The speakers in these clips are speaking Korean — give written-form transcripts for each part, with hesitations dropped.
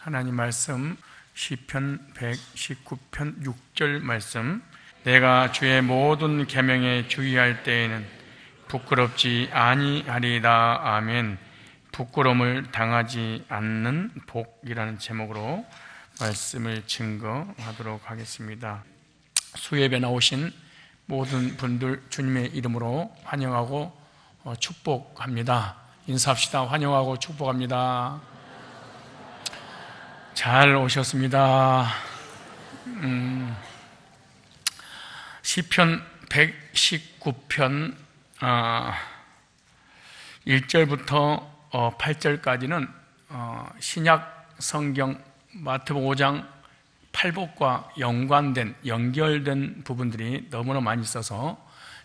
하나님 말씀 시편 119편 6절 말씀, 내가 주의 모든 계명에 주의할 때에는 부끄럽지 아니하리이다. 아멘. 부끄러움을 당하지 않는 복이라는 제목으로 말씀을 증거하도록 하겠습니다. 수협에 나오신 모든 분들 주님의 이름으로 환영하고 축복합니다. 인사합시다. 환영하고 축복합니다. 잘 오셨습니다. 시편 119편 1절부터 8절까지는 신약 성경 마태복음 5장 팔복과 연결된 부분들이 너무나 많이 있어서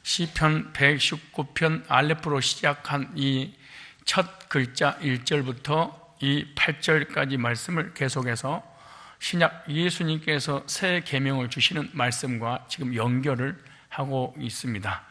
시편 119편 알레프로 시작한 이 첫 글자 1절부터 이 8절까지 말씀을 계속해서 신약 예수님께서 새 계명을 주시는 말씀과 지금 연결을 하고 있습니다.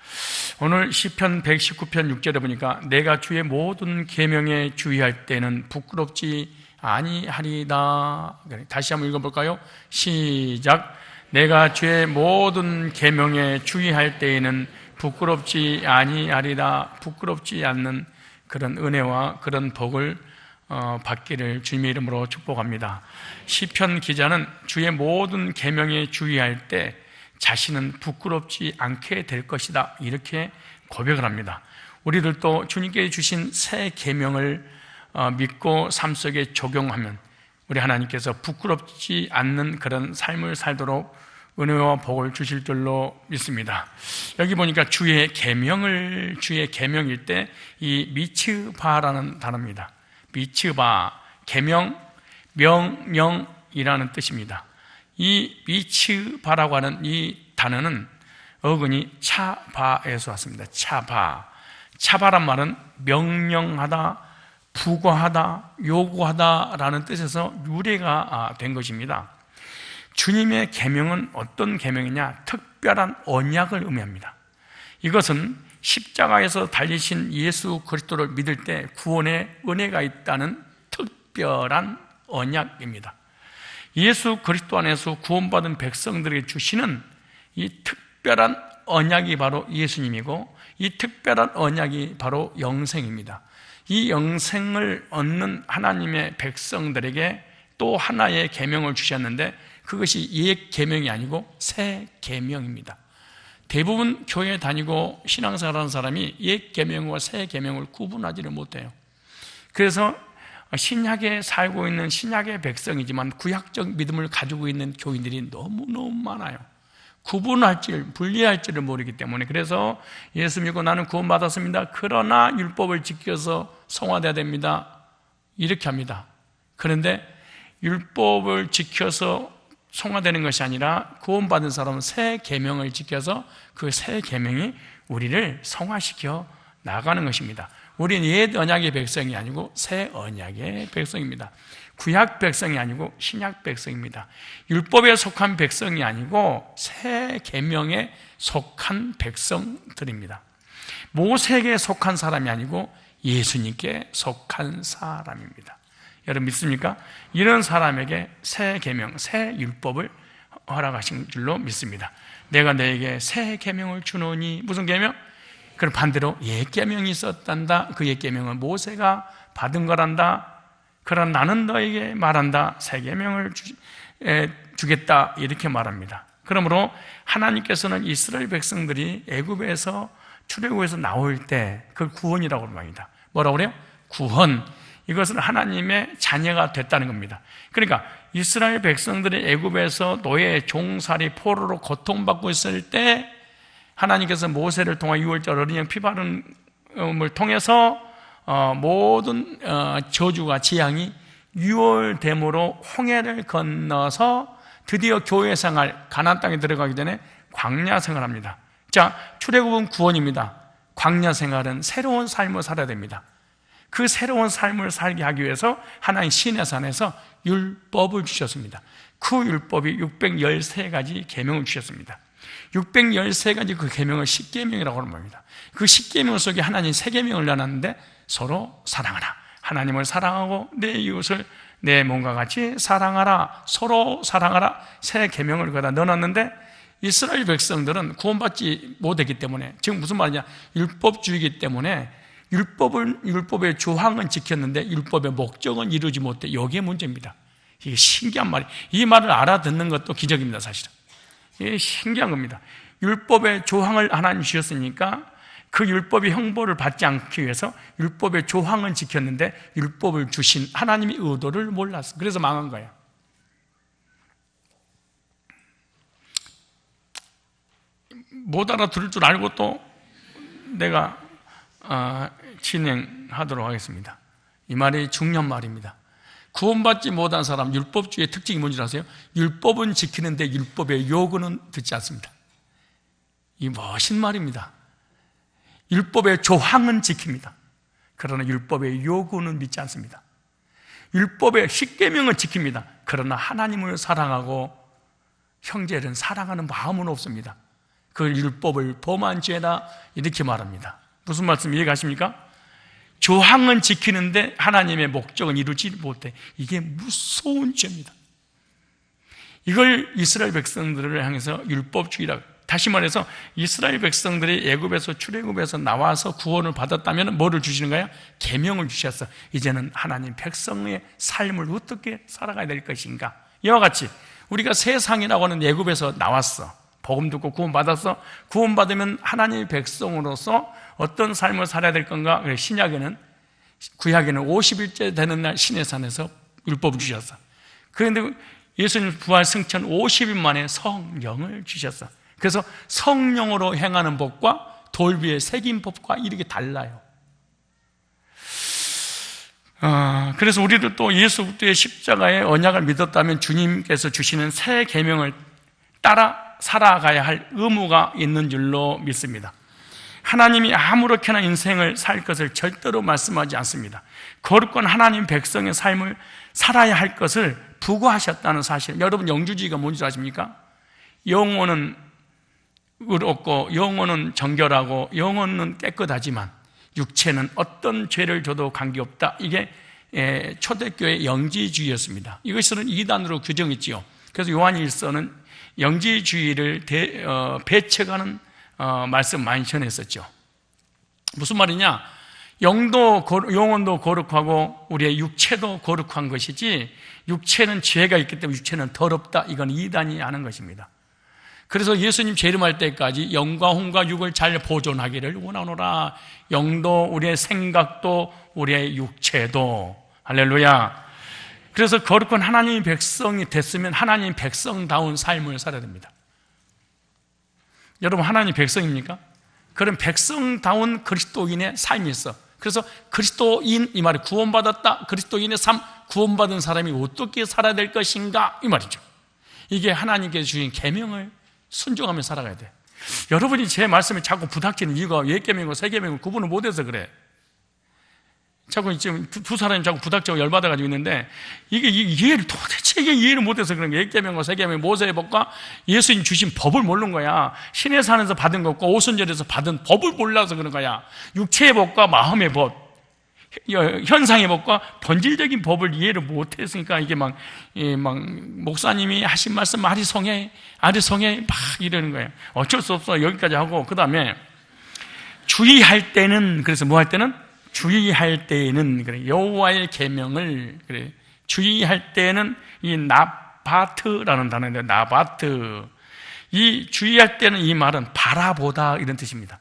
오늘 시편 119편 6절에 보니까 내가 주의 모든 계명에 주의할 때는 부끄럽지 아니하리다. 다시 한번 읽어볼까요? 시작. 내가 주의 모든 계명에 주의할 때에는 부끄럽지 아니하리다. 부끄럽지 않는 그런 은혜와 그런 복을 받기를 주님의 이름으로 축복합니다. 시편 기자는 주의 모든 계명에 주의할 때 자신은 부끄럽지 않게 될 것이다, 이렇게 고백을 합니다. 우리들도 주님께 주신 새 계명을 믿고 삶 속에 적용하면 우리 하나님께서 부끄럽지 않는 그런 삶을 살도록 은혜와 복을 주실 줄로 믿습니다. 여기 보니까 주의 계명일 때 이 미츠바라는 단어입니다. 미츠바, 계명, 명령이라는 뜻입니다. 이 미츠바라고 하는 이 단어는 어근이 차바에서 왔습니다. 차바란 말은 명령하다, 부과하다, 요구하다라는 뜻에서 유래가 된 것입니다. 주님의 계명은 어떤 계명이냐? 특별한 언약을 의미합니다. 이것은 십자가에서 달리신 예수 그리스도를 믿을 때 구원의 은혜가 있다는 특별한 언약입니다. 예수 그리스도 안에서 구원받은 백성들에게 주시는 이 특별한 언약이 바로 예수님이고, 이 특별한 언약이 바로 영생입니다. 이 영생을 얻는 하나님의 백성들에게 또 하나의 계명을 주셨는데 그것이 옛 계명이 아니고 새 계명입니다. 대부분 교회 다니고 신앙생활하는 사람이 옛 계명과 새 계명을 구분하지를 못해요. 그래서 신약에 살고 있는 신약의 백성이지만 구약적 믿음을 가지고 있는 교인들이 너무너무 많아요. 분리할 줄을 모르기 때문에. 그래서 예수 믿고 나는 구원받았습니다, 그러나 율법을 지켜서 성화돼야 됩니다, 이렇게 합니다. 그런데 율법을 지켜서 성화되는 것이 아니라 구원받은 사람은 새 계명을 지켜서 그 새 계명이 우리를 성화시켜 나가는 것입니다. 우리는 옛 언약의 백성이 아니고 새 언약의 백성입니다. 구약 백성이 아니고 신약 백성입니다. 율법에 속한 백성이 아니고 새 계명에 속한 백성들입니다. 모세에게 속한 사람이 아니고 예수님께 속한 사람입니다. 여러분 믿습니까? 이런 사람에게 새 계명, 새 율법을 허락하신 줄로 믿습니다. 내가 너에게 새 계명을 주노니, 무슨 계명? 그럼 반대로 옛 계명이 있었단다. 그 옛 계명은 모세가 받은 거란다. 그러나 나는 너에게 말한다. 새 계명을 주겠다, 이렇게 말합니다. 그러므로 하나님께서는 이스라엘 백성들이 애굽에서 출애굽에서 나올 때 그걸 구원이라고 말합니다. 뭐라고 그래요? 구원. 이것은 하나님의 자녀가 됐다는 겁니다. 그러니까 이스라엘 백성들이 애굽에서 노예, 종살이, 포로로 고통받고 있을 때 하나님께서 모세를 통해 유월절 어린 양 피 바름을 통해서 모든 저주가 재앙이 유월됨으로 홍해를 건너서 드디어 교회 생활, 가나안 땅에 들어가기 전에 광야 생활합니다. 자, 출애굽은 구원입니다. 광야 생활은 새로운 삶을 살아야 됩니다. 그 새로운 삶을 살게 하기 위해서 하나님 시내산에서 율법을 주셨습니다. 그 율법이 613가지 계명을 주셨습니다. 613가지 그 계명을 십계명이라고 합니다. 그 십계명 속에 하나님 세 계명을 내놨는데 서로 사랑하라, 하나님을 사랑하고 내 이웃을 내 몸과 같이 사랑하라, 서로 사랑하라, 새 계명을 거기다 넣어놨는데 이스라엘 백성들은 구원받지 못했기 때문에, 지금 무슨 말이냐, 율법주의이기 때문에 율법의 조항은 지켰는데 율법의 목적은 이루지 못해. 여기에 문제입니다. 이게 신기한 말이, 이 말을 알아듣는 것도 기적입니다. 사실은 이게 신기한 겁니다. 율법의 조항을 하나님 주셨으니까 그 율법의 형벌을 받지 않기 위해서 율법의 조항은 지켰는데 율법을 주신 하나님의 의도를 몰랐어. 그래서 망한 거예요. 못 알아들을 줄 알고 또 내가 진행하도록 하겠습니다. 이 말이 중요한 말입니다. 구원받지 못한 사람, 율법주의의 특징이 뭔지 아세요? 율법은 지키는데 율법의 요구는 듣지 않습니다. 이 멋진 말입니다. 율법의 조항은 지킵니다. 그러나 율법의 요구는 믿지 않습니다. 율법의 십계명은 지킵니다. 그러나 하나님을 사랑하고 형제를 사랑하는 마음은 없습니다. 그 율법을 범한 죄다, 이렇게 말합니다. 무슨 말씀 이해가십니까? 조항은 지키는데 하나님의 목적은 이루지 못해. 이게 무서운 죄입니다. 이걸 이스라엘 백성들을 향해서 율법주의라고. 다시 말해서 이스라엘 백성들이 애굽에서 출애굽에서 나와서 구원을 받았다면 뭐를 주시는 거야? 계명을 주셨어. 이제는 하나님 백성의 삶을 어떻게 살아가야 될 것인가. 이와 같이 우리가 세상이라고 하는 애굽에서 나왔어. 복음 듣고 구원받았어. 구원받으면 하나님의 백성으로서 어떤 삶을 살아야 될 건가? 신약에는, 구약에는 50일째 되는 날 시내산에서 율법을 주셨어. 그런데 예수님 부활 승천 50일 만에 성령을 주셨어. 그래서 성령으로 행하는 법과 돌비에 새긴 법과 이렇게 달라요. 그래서 우리도 또 예수 그리스도의 십자가의 언약을 믿었다면 주님께서 주시는 새 계명을 따라 살아가야 할 의무가 있는 줄로 믿습니다. 하나님이 아무렇게나 인생을 살 것을 절대로 말씀하지 않습니다. 거룩한 하나님 백성의 삶을 살아야 할 것을 부과하셨다는 사실. 여러분, 영주주의가 뭔지 아십니까? 영혼은 의롭고 영혼은 정결하고 영혼은 깨끗하지만 육체는 어떤 죄를 줘도 관계없다. 이게 초대교회 영지주의였습니다. 이것은 이단으로 규정했지요. 그래서 요한일서는 영지주의를 배척하는 말씀 많이 전했었죠. 무슨 말이냐? 영혼도 거룩하고 우리의 육체도 거룩한 것이지, 육체는 죄가 있기 때문에 육체는 더럽다. 이건 이단이 하는 것입니다. 그래서 예수님 재림할 때까지 영과 혼과 육을 잘 보존하기를 원하노라. 영도, 우리의 생각도, 우리의 육체도. 할렐루야. 그래서 거룩한 하나님의 백성이 됐으면 하나님의 백성다운 삶을 살아야 됩니다. 여러분, 하나님의 백성입니까? 그런 백성다운 그리스도인의 삶이 있어. 그래서 그리스도인, 이 말이 구원받았다. 그리스도인의 삶, 구원받은 사람이 어떻게 살아야 될 것인가, 이 말이죠. 이게 하나님께서 주신 계명을 순종하며 살아가야 돼. 여러분이 제 말씀에 자꾸 부닥치는 이유가 예계명과 세계명을 구분을 못해서 그래. 자꾸 지금 두 사람이 자꾸 부닥치고 열받아가지고 있는데, 이게 이해를, 도대체 이해를 못해서 그런 거야. 예계명과 세계명, 모세의 법과 예수님 주신 법을 모르는 거야. 신의 산에서 받은 것과 오순절에서 받은 법을 몰라서 그런 거야. 육체의 법과 마음의 법, 현상의 법과 본질적인 법을 이해를 못했으니까 이게 막 목사님이 하신 말씀 아리송해 막 이러는 거예요. 어쩔 수 없어. 여기까지 하고, 그 다음에 주의할 때는, 그래서 뭐 할 때는? 주의할 때에는, 그래, 여호와의 계명을, 그래, 주의할 때는, 이 나바트라는 단어인데, 나바트. 이 주의할 때는, 이 말은 바라보다, 이런 뜻입니다.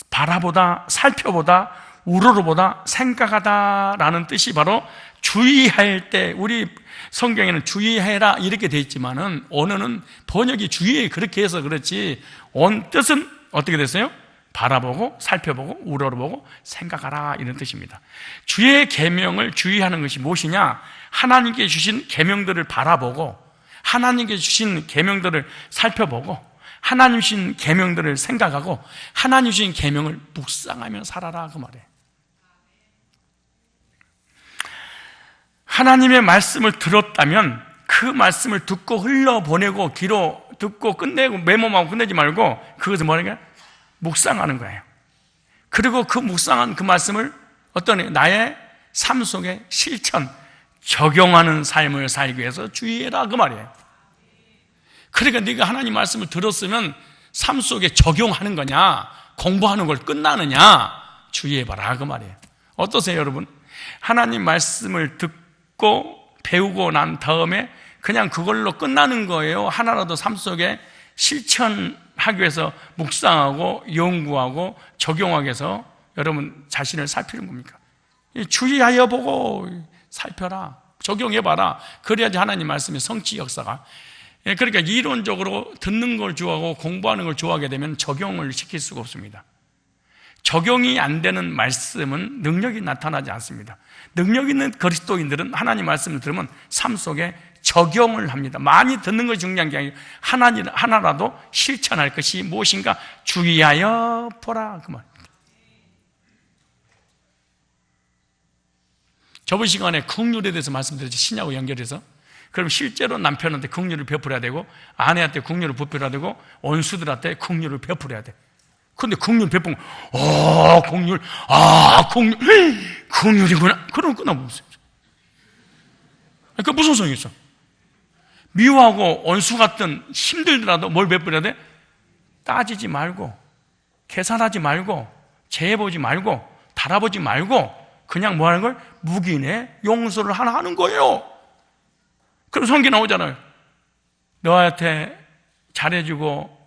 바라보다, 살펴보다, 우러러보다, 생각하다 라는 뜻이 바로 주의할 때. 우리 성경에는 주의해라 이렇게 되어 있지만은 언어는 번역이 주의해 그렇게 해서 그렇지, 뜻은 어떻게 됐어요? 바라보고, 살펴보고, 우러러보고, 생각하라, 이런 뜻입니다. 주의 계명을 주의하는 것이 무엇이냐? 하나님께 주신 계명들을 바라보고, 하나님께 주신 계명들을 살펴보고, 하나님 주신 계명들을 생각하고, 하나님 주신 계명을 묵상하며 살아라, 그 말이에요. 하나님의 말씀을 들었다면 그 말씀을 듣고 흘러보내고, 귀로 듣고 끝내고 메모하고 끝내지 말고 그것을 뭐라냐? 묵상하는 거예요. 그리고 그 묵상한 그 말씀을 나의 삶 속에 실천, 적용하는 삶을 살기 위해서 주의해라 그 말이에요. 그러니까 네가 하나님 말씀을 들었으면 삶 속에 적용하는 거냐, 공부하는 걸 끝나느냐, 주의해봐라 그 말이에요. 어떠세요 여러분? 하나님 말씀을 듣고 배우고 난 다음에 그냥 그걸로 끝나는 거예요? 하나라도 삶 속에 실천하기 위해서 묵상하고 연구하고 적용하기 위해서 여러분 자신을 살피는 겁니까? 주의하여 보고 살펴라, 적용해봐라. 그래야지 하나님 말씀의 성취 역사가. 그러니까 이론적으로 듣는 걸 좋아하고 공부하는 걸 좋아하게 되면 적용을 시킬 수가 없습니다. 적용이 안 되는 말씀은 능력이 나타나지 않습니다. 능력 있는 그리스도인들은 하나님 말씀을 들으면 삶 속에 적용을 합니다. 많이 듣는 것이 중요한 게 아니고 하나라도 실천할 것이 무엇인가 주의하여 보라 그 말입니다. 저번 시간에 긍휼에 대해서 말씀드렸죠. 신약과 연결해서. 그럼 실제로 남편한테 긍휼을 베풀어야 되고 아내한테 긍휼을 베풀어야 되고 원수들한테 긍휼을 베풀어야 돼. 근데 긍휼 베풀면 긍휼, 긍휼이구나. 그럼 끝나버렸어요. 그러니까 무슨 소용이 있어? 미워하고 원수 같은 힘들더라도 뭘 베풀어야 돼? 따지지 말고 계산하지 말고 재보지 말고 달아보지 말고 그냥 뭐 하는 걸? 묵인의 용서를 하나 하는 거예요. 그럼 성경 나오잖아요. 너한테 잘해주고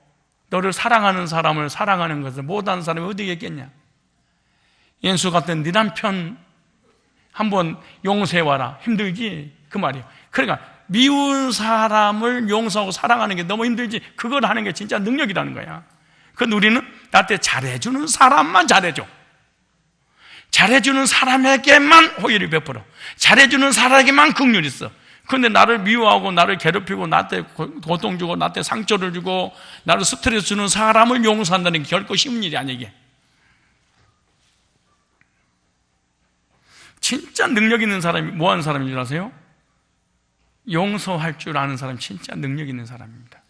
너를 사랑하는 사람을 사랑하는 것을 못하는 사람이 어디 있겠냐? 연수 같은 네 남편 한번 용서해와라. 힘들지? 그 말이에요. 그러니까 미운 사람을 용서하고 사랑하는 게 너무 힘들지? 그걸 하는 게 진짜 능력이라는 거야. 그런데 우리는 나한테 잘해주는 사람만 잘해줘. 잘해주는 사람에게만 호의를 베풀어. 잘해주는 사람에게만 긍휼이 있어. 그런데 나를 미워하고 나를 괴롭히고 나한테 고통 주고 나한테 상처를 주고 나를 스트레스 주는 사람을 용서한다는 게 결코 쉬운 일이 아니게. 진짜 능력 있는 사람이 뭐 하는 사람인 줄 아세요? 용서할 줄 아는 사람이 진짜 능력 있는 사람입니다.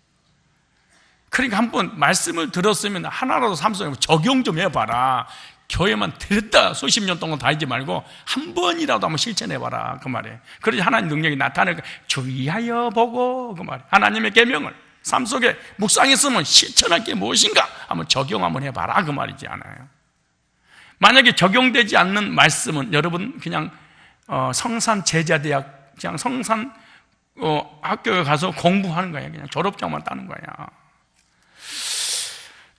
그러니까 한번 말씀을 들었으면 하나라도 삶 속에 적용 좀 해봐라. 교회만 들었다 수십 년 동안 다 하지 말고 한 번이라도 한번 실천해봐라 그 말이에요. 그래야 하나님 능력이 나타나니까 주의하여 보고 그 말이에요. 하나님의 계명을 삶 속에 묵상했으면 실천할 게 무엇인가 한번 적용 한번 해봐라 그 말이지 않아요. 만약에 적용되지 않는 말씀은 여러분 그냥 성산 제자대학 그냥 성산 학교에 가서 공부하는 거야. 그냥 졸업장만 따는 거야.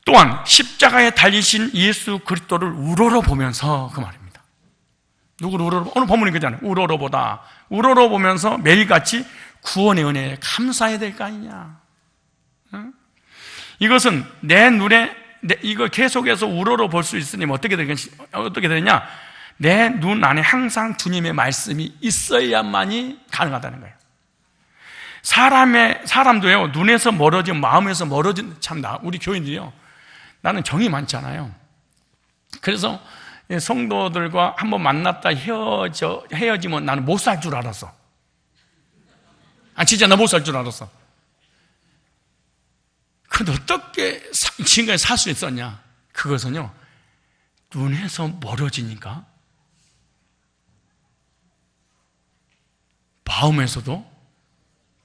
또한 십자가에 달리신 예수 그리스도를 우러러보면서 그 말입니다. 누구를 우러러? 오늘 본문이 그잖아요. 우러러보다. 우러러보면서 매일같이 구원의 은혜에 감사해야 될 거 아니냐. 응? 이것은 내 눈에 이거 계속해서 우러러볼 수 있으니 어떻게 되느냐? 내 눈 안에 항상 주님의 말씀이 있어야만이 가능하다는 거예요. 사람도요, 눈에서 멀어지면 마음에서 멀어진, 우리 교인들이요, 나는 정이 많잖아요. 그래서 성도들과 한번 만났다 헤어지면 나는 못 살 줄 알았어. 진짜 나 못 살 줄 알았어. 근데 어떻게 지금까지 살 수 있었냐? 그것은요, 눈에서 멀어지니까 마음에서도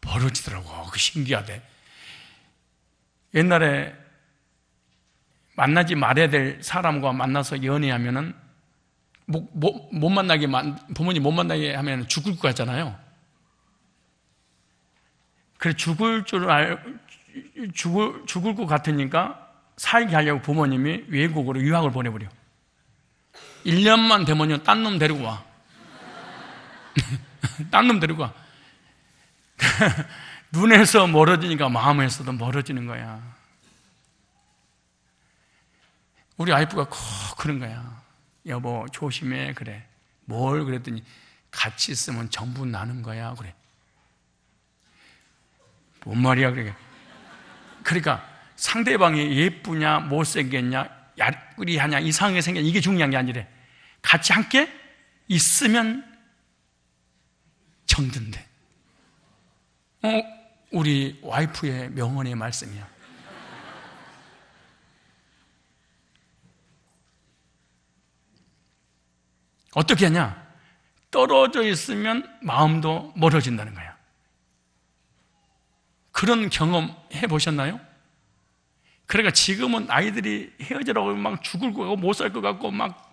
멀어지더라고. 그 신기하대. 옛날에 만나지 말아야 될 사람과 만나서 연애하면은 못 만나게 부모님 못 만나게 하면 죽을 것 같잖아요. 그래 죽을 것 같으니까 살게 하려고 부모님이 외국으로 유학을 보내버려. 1년만 되면요 딴 놈 데리고 와. 딴 놈 데리고 와. 눈에서 멀어지니까 마음에서도 멀어지는 거야. 우리 와이프가 꼭 그런 거야. 여보 조심해. 그래. 뭘 그랬더니 같이 있으면 전부 나는 거야. 그래. 뭔 말이야 그래. 그러니까 상대방이 예쁘냐 못생겼냐 야꾸리하냐 이상하게 생겼냐 이게 중요한 게 아니래. 같이 함께 있으면 정든대. 우리 와이프의 명언의 말씀이야. 어떻게 하냐? 떨어져 있으면 마음도 멀어진다는 거예요. 그런 경험 해보셨나요? 그러니까 지금은 아이들이 헤어지라고 막 죽을 거 못 살 것 같고 막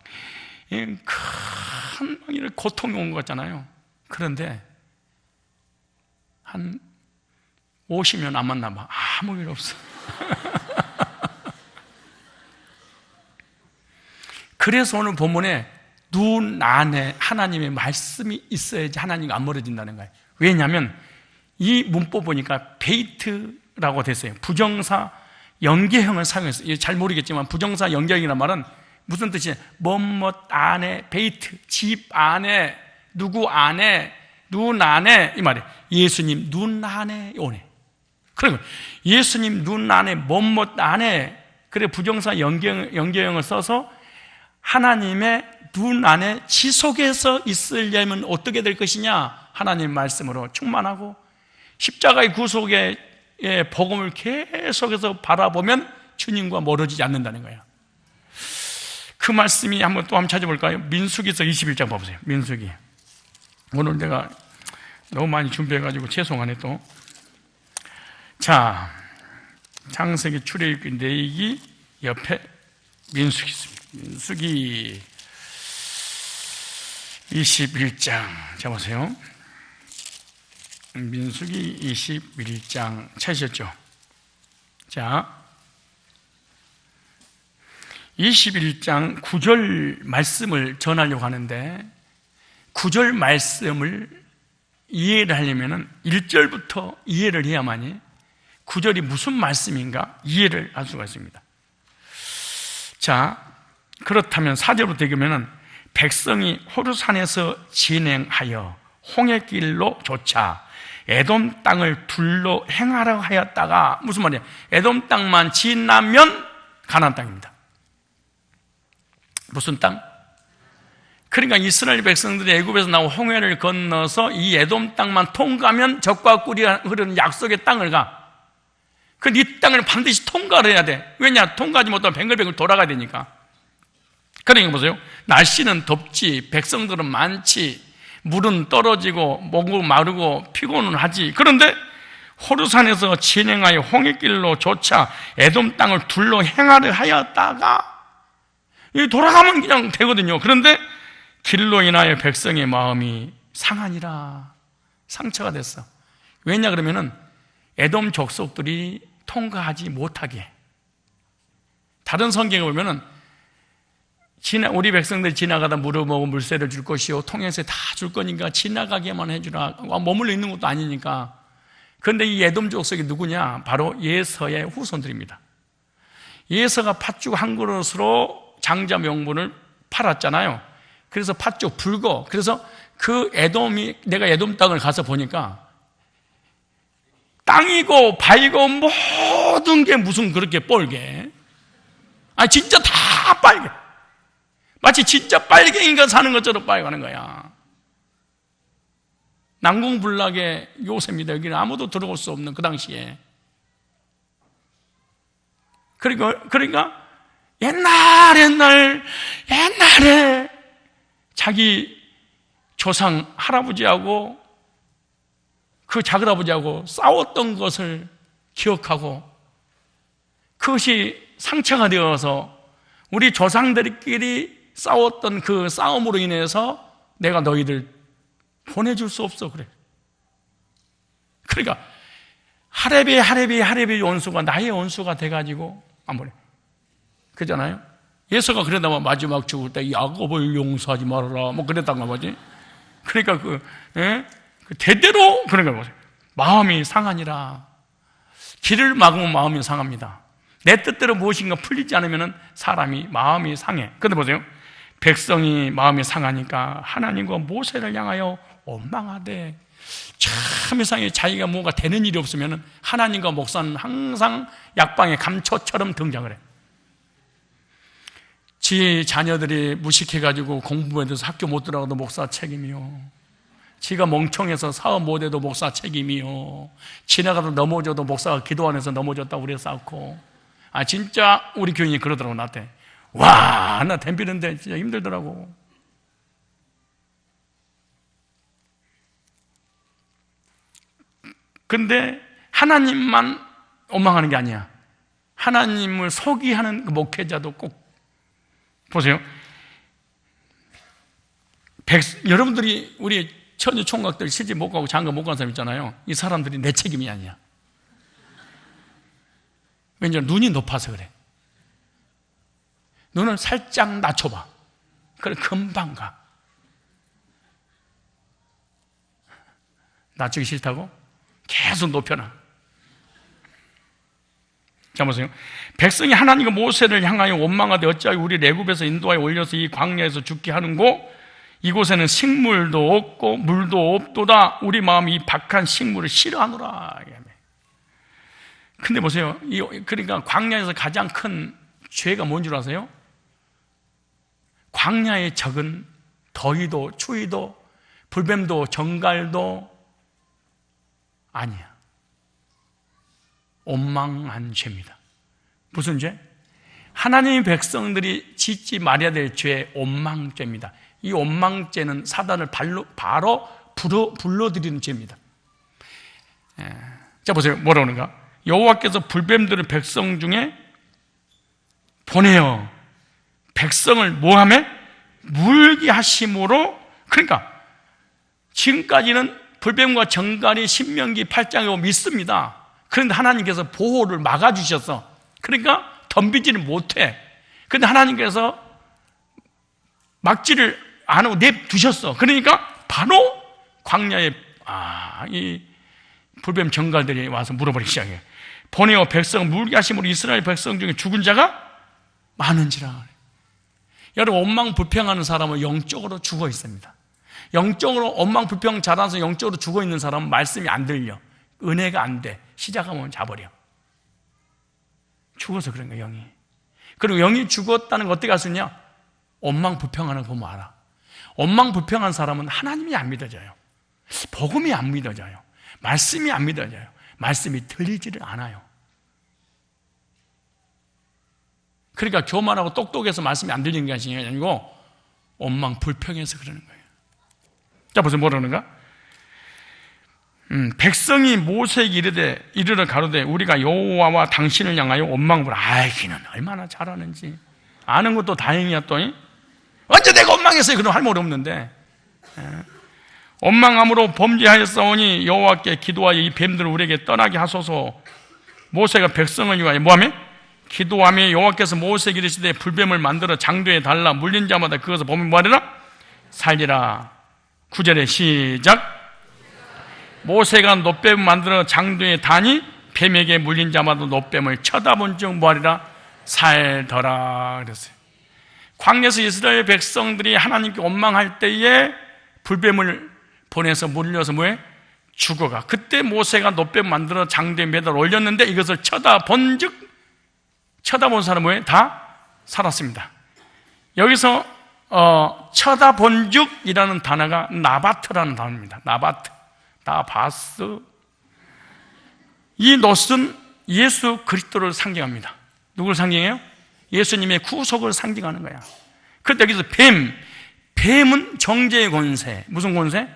큰 고통이 온 것 같잖아요. 그런데 한 50년 안 만나봐. 아무 일 없어. 그래서 오늘 본문에 눈 안에 하나님의 말씀이 있어야지 하나님과 안 멀어진다는 거예요. 왜냐하면 이 문법 보니까 베이트라고 됐어요. 부정사 연계형을 사용했어요. 잘 모르겠지만 부정사 연계형이란 말은 무슨 뜻이냐, 뭐뭐 안에, 베이트, 집 안에, 누구 안에, 눈 안에, 이 말이에요. 예수님 눈 안에 오네. 그러면 예수님 눈 안에, 뭐뭐 안에, 그래 부정사 연계형을 써서 하나님의 눈 안에 지속해서 있으려면 어떻게 될 것이냐, 하나님 말씀으로 충만하고 십자가의 구속의 복음을 계속해서 바라보면 주님과 멀어지지 않는다는 거예요. 그 말씀이 한번 찾아볼까요? 민수기서 21장 봐보세요. 민수기. 오늘 내가 너무 많이 준비해가지고 죄송하네 또. 자, 창세기, 출애굽기, 레위기 옆에 민수기 있습니다. 민수기 21장 잡으세요. 민수기 21장 찾으셨죠? 자, 21장 9절 말씀을 전하려고 하는데 9절 말씀을 이해를 하려면 1절부터 이해를 해야만이 9절이 무슨 말씀인가 이해를 할 수가 있습니다. 자, 그렇다면 4절부터 읽으면 백성이 호르산에서 진행하여 홍해길로 조차 에돔 땅을 둘러 행하라 하였다가, 무슨 말이에요? 에돔 땅만 지나면 가나안 땅입니다. 무슨 땅? 그러니까 이스라엘 백성들이 애굽에서 나온 홍해를 건너서 이 에돔 땅만 통과하면 젖과 꿀이 흐르는 약속의 땅을 가. 이 땅을 반드시 통과를 해야 돼. 왜냐? 통과하지 못하면 뱅글뱅글 돌아가야 되니까. 그러니까 보세요. 날씨는 덥지, 백성들은 많지, 물은 떨어지고 목은 마르고 피곤은 하지. 그런데 호르산에서 진행하여 홍해길로 조차 에돔 땅을 둘러 행하려 하였다가 돌아가면 그냥 되거든요. 그런데 길로 인하여 백성의 마음이 상하니라. 상처가 됐어. 왜냐 그러면은 에돔 족속들이 통과하지 못하게. 다른 성경에 보면은 우리 백성들이 지나가다 물을 먹고 물새를 줄 것이요 통행세 다 줄 거니까 지나가게만 해주라. 머물러 있는 것도 아니니까. 그런데 이 에돔 족속이 누구냐? 바로 예서의 후손들입니다. 예서가 팥죽 한 그릇으로 장자 명분을 팔았잖아요. 그래서 팥죽 붉어. 그래서 그 에돔이, 내가 에돔 땅을 가서 보니까 땅이고 바위고 모든 게 무슨 그렇게 뻘게. 진짜 다 빨개. 마치 진짜 빨갱이가 사는 것처럼 빨가는 거야. 난공불락의 요새입니다. 여기는 아무도 들어올 수 없는 그 당시에. 그러니까 옛날에 자기 조상 할아버지하고 그 작은아버지하고 싸웠던 것을 기억하고 그것이 상처가 되어서 우리 조상들끼리 싸웠던 그 싸움으로 인해서 내가 너희들 보내줄 수 없어. 그러니까 하렙의 원수가 나의 원수가 돼가지고 안 보내. 그잖아요. 예수가 그랬다면 마지막 죽을 때 야곱을 용서하지 말아라 뭐 그랬단가 보지. 그러니까 그 대대로 그런 걸 보세요. 마음이 상하니라. 길을 막으면 마음이 상합니다. 내 뜻대로 무엇인가 풀리지 않으면 사람이 마음이 상해. 그런데 보세요. 백성이 마음이 상하니까 하나님과 모세를 향하여 원망하되, 참 이상해. 자기가 뭐가 되는 일이 없으면 하나님과 목사는 항상 약방의 감초처럼 등장을 해. 지 자녀들이 무식해가지고 공부에 대해서 학교 못 들어가도 목사 책임이요, 지가 멍청해서 사업 못해도 목사 책임이요, 지나가다 넘어져도 목사가 기도 안 해서 넘어졌다고 그래 쌓고. 진짜 우리 교인이 그러더라고. 나한테 와, 나 댐비는데 진짜 힘들더라고. 근데 하나님만 원망하는 게 아니야. 하나님을 소기하는 그 목회자도 꼭 보세요. 여러분들이 우리 처녀 총각들 시집 못 가고 장가 못 간 사람 있잖아요. 이 사람들이 내 책임이 아니야. 왜냐하면 눈이 높아서 그래. 눈을 살짝 낮춰봐. 그래 금방 가. 낮추기 싫다고? 계속 높여놔. 자 보세요. 백성이 하나님과 모세를 향하여 원망하되 어찌하여 우리 애굽에서 인도하여 올려서 이 광야에서 죽게 하는고 이곳에는 식물도 없고 물도 없도다. 우리 마음이 이 박한 식물을 싫어하노라. 근데 보세요. 그러니까 광야에서 가장 큰 죄가 뭔 줄 아세요? 광야의 적은 더위도 추위도 불뱀도 정갈도 아니야. 원망한 죄입니다. 무슨 죄? 하나님의 백성들이 짓지 말아야 될 죄, 원망죄입니다. 이 원망죄는 사단을 바로 불러들이는 죄입니다. 자 보세요. 뭐라 그러는가? 여호와께서 불뱀들을 백성 중에 보내어 백성을 뭐하매? 물게 하심으로. 그러니까 지금까지는 불뱀과 정갈이 신명기 8장이고 믿습니다. 그런데 하나님께서 보호를 막아주셔서 그러니까 덤비지를 못해. 그런데 하나님께서 막지를 안 하고 냅두셨어. 그러니까 바로 광야에 이 불뱀 정갈들이 와서 물어버리기 시작해. 보내어 백성을 물게 하심으로 이스라엘 백성 중에 죽은 자가 많은지라. 여러분 원망 불평하는 사람은 영적으로 죽어 있습니다. 영적으로 원망 불평 잘해서 영적으로 죽어 있는 사람은 말씀이 안 들려. 은혜가 안 돼. 시작하면 자버려. 죽어서 그런 거야, 영이. 그리고 영이 죽었다는 거 어떻게 알 수 있냐? 원망 불평하는 거 보면 알아. 원망 불평한 사람은 하나님이 안 믿어져요. 복음이 안 믿어져요. 말씀이 안 믿어져요. 말씀이 들리지를 않아요. 그러니까 교만하고 똑똑해서 말씀이 안 들리는 게 아니고 원망 불평해서 그러는 거예요. 자, 보세요. 뭐라 그러는가? 백성이 모세에게 이르러 가로되 우리가 여호와와 당신을 향하여 원망을 알기는 얼마나 잘하는지 아는 것도 다행이야. 또 언제 내가 원망했어요? 그럼 할 말 없는데 원망함으로 범죄하였사오니 여호와께 기도하여 이 뱀들을 우리에게 떠나게 하소서. 모세가 백성을 위하여 뭐하며? 기도하며 여호와께서 모세에게 이르시되 불뱀을 만들어 장도에 달라 물린 자마다 그것을 보면 뭐하리라? 살리라. 9절에 시작. 모세가 놋뱀을 만들어 장도에 다니 뱀에게 물린 자마다 놋뱀을 쳐다본 즉 뭐하리라? 살더라 그랬어요. 광야에서 이스라엘 백성들이 하나님께 원망할 때에 불뱀을 보내서 물려서 뭐해? 죽어가. 그때 모세가 놋뱀 만들어 장도에 매달 올렸는데 이것을 쳐다본 사람은 뭐해? 다 살았습니다. 여기서 쳐다본 즉이라는 단어가 나바트라는 단어입니다. 나바스. 이 놋은 예수 그리스도를 상징합니다. 누구를 상징해요? 예수님의 구속을 상징하는 거야. 그런데 여기서 뱀은 정죄의 권세. 무슨 권세?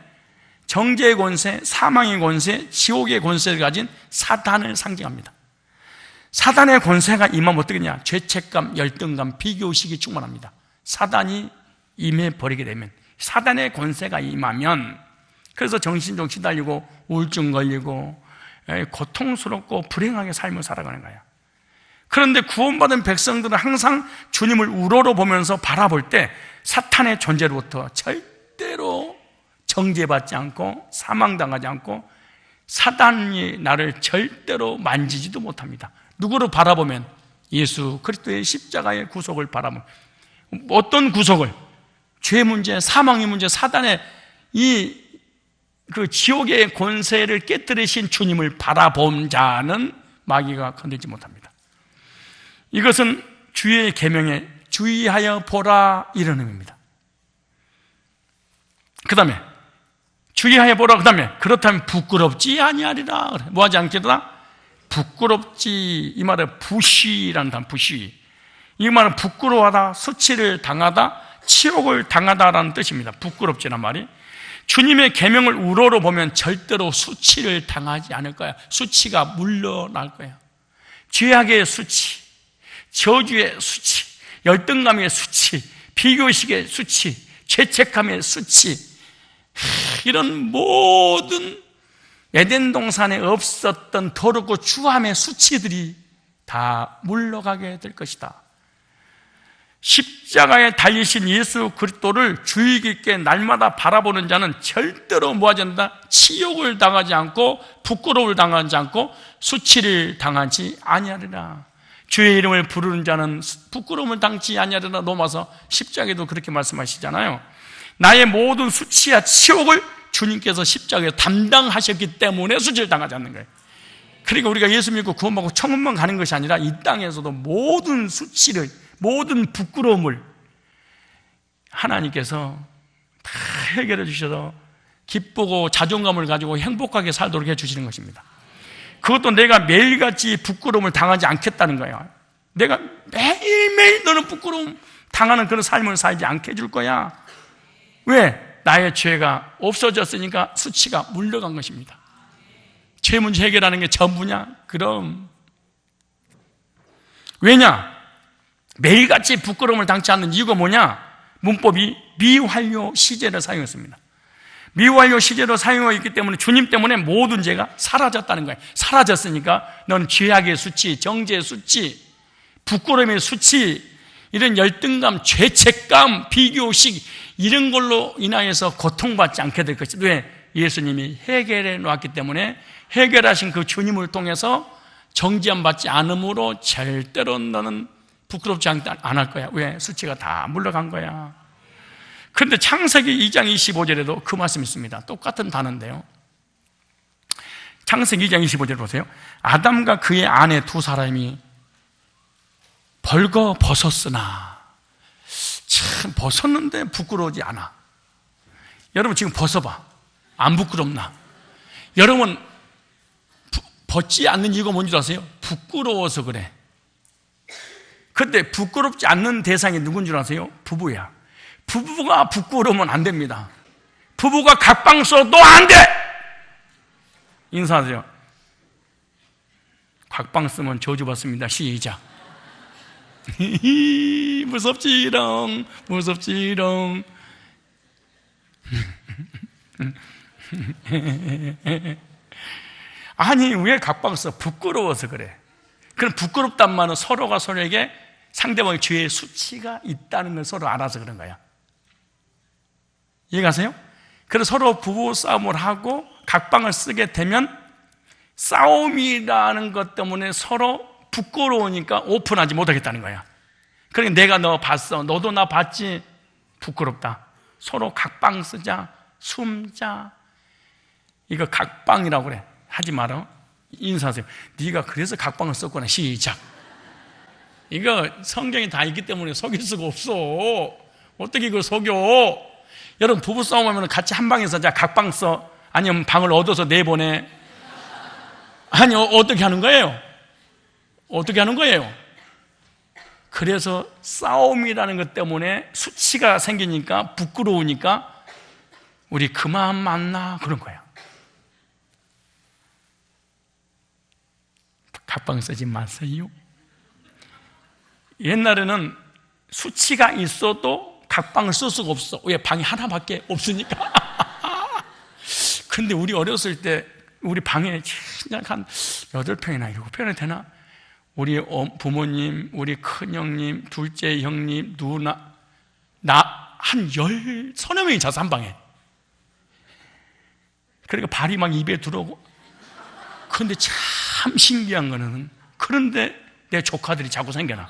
정죄의 권세, 사망의 권세, 지옥의 권세를 가진 사단을 상징합니다. 사단의 권세가 임하면 어떻게 되냐? 죄책감, 열등감, 비교의식이 충만합니다. 사단이 임해버리게 되면, 사단의 권세가 임하면, 그래서 정신적 시달리고 우울증 걸리고 고통스럽고 불행하게 삶을 살아가는 거야. 그런데 구원받은 백성들은 항상 주님을 우러러 보면서 바라볼 때 사탄의 존재로부터 절대로 정죄받지 않고 사망당하지 않고 사단이 나를 절대로 만지지도 못합니다. 누구를 바라보면? 예수 그리스도의 십자가의 구속을 바라보면. 어떤 구속을? 죄 문제, 사망의 문제, 사단의 그 지옥의 권세를 깨뜨리신 주님을 바라본 자는 마귀가 건들지 못합니다. 이것은 주의 계명에 주의하여 보라 이런 의미입니다. 그 다음에 주의하여 보라. 그 다음에 그렇다면 부끄럽지 아니하리라. 뭐하지 않겠다? 부끄럽지. 이 말은 부시라는 단어. 부시. 이 말은 부끄러워하다, 수치를 당하다, 치욕을 당하다라는 뜻입니다. 부끄럽지란 말이. 주님의 계명을 우러러 보면 절대로 수치를 당하지 않을 거야. 수치가 물러날 거야. 죄악의 수치, 저주의 수치, 열등감의 수치, 비교식의 수치, 죄책감의 수치, 이런 모든 에덴 동산에 없었던 더럽고 추함의 수치들이 다 물러가게 될 것이다. 십자가에 달리신 예수 그리스도를 주의 깊게 날마다 바라보는 자는 절대로 뭐하지 않는다? 치욕을 당하지 않고 부끄러움을 당하지 않고 수치를 당하지 아니하리라. 주의 이름을 부르는 자는 부끄러움을 당치 아니하리라. 로마서 10장에도 그렇게 말씀하시잖아요. 나의 모든 수치와 치욕을 주님께서 십자가에 담당하셨기 때문에 수치를 당하지 않는 거예요. 그러니까 우리가 예수 믿고 구원받고 천국만 가는 것이 아니라 이 땅에서도 모든 수치를, 모든 부끄러움을 하나님께서 다 해결해 주셔서 기쁘고 자존감을 가지고 행복하게 살도록 해주시는 것입니다. 그것도 내가 매일같이 부끄러움을 당하지 않겠다는 거야. 내가 매일매일 너는 부끄러움 당하는 그런 삶을 살지 않게 해줄 거야. 왜? 나의 죄가 없어졌으니까 수치가 물러간 것입니다. 죄 문제 해결하는 게 전부냐? 그럼. 왜냐? 매일같이 부끄러움을 당치 않는 이유가 뭐냐? 문법이 미완료 시제를 사용했습니다. 미완료 시제로 사용하고 있기 때문에 주님 때문에 모든 죄가 사라졌다는 거예요. 사라졌으니까 넌 죄악의 수치, 정죄의 수치, 부끄러움의 수치, 이런 열등감, 죄책감, 비교식 이런 걸로 인하여서 고통받지 않게 될 것이다. 왜? 예수님이 해결해 놓았기 때문에 해결하신 그 주님을 통해서 정죄함 받지 않으므로 절대로 너는 부끄럽지 않을 거야. 왜? 수치가 다 물러간 거야. 그런데 창세기 2장 25절에도 그 말씀이 있습니다. 똑같은 단어인데요. 창세기 2장 25절 보세요. 아담과 그의 아내 두 사람이 벌거 벗었으나, 참 벗었는데 부끄러우지 않아. 여러분 지금 벗어봐. 안 부끄럽나? 여러분 벗지 않는 이유가 뭔지 아세요? 부끄러워서 그래. 근데 부끄럽지 않는 대상이 누군 줄 아세요? 부부야. 부부가 부끄러우면 안 됩니다. 부부가 각방 써도 안 돼! 인사하세요. 각방 쓰면 저주받습니다. 시작. 무섭지롱, 무섭지롱. 아니, 왜 각방 써? 부끄러워서 그래. 그럼 부끄럽단 말은 서로가 서로에게 상대방의 죄의 수치가 있다는 걸 서로 알아서 그런 거야. 이해가세요? 그래서 서로 부부 싸움을 하고 각방을 쓰게 되면 싸움이라는 것 때문에 서로 부끄러우니까 오픈하지 못하겠다는 거야. 그러니까 내가 너 봤어, 너도 나 봤지, 부끄럽다. 서로 각방 쓰자, 숨자. 이거 각방이라고 그래. 하지 마라. 인사하세요. 네가 그래서 각방을 썼구나. 시작. 이거 성경에 다 있기 때문에 속일 수가 없어. 어떻게 이걸 속여? 여러분 부부싸움하면 같이 한 방에서 자 각방 써, 아니면 방을 얻어서 내보내. 아니 어떻게 하는 거예요? 어떻게 하는 거예요? 그래서 싸움이라는 것 때문에 수치가 생기니까 부끄러우니까 우리 그만 만나 그런 거야. 각방 쓰지 마세요. 옛날에는 수치가 있어도 각방을 쓸 수가 없어. 왜? 방이 하나밖에 없으니까. 근데 우리 어렸을 때 우리 방에 그냥 한 8평이나 7평이나 되나? 우리 부모님, 우리 큰형님, 둘째 형님, 누나, 나 한 10여 명이 자서 한 방에. 그러니까 발이 막 입에 들어오고. 그런데 참 신기한 거는, 그런데 내 조카들이 자꾸 생겨나.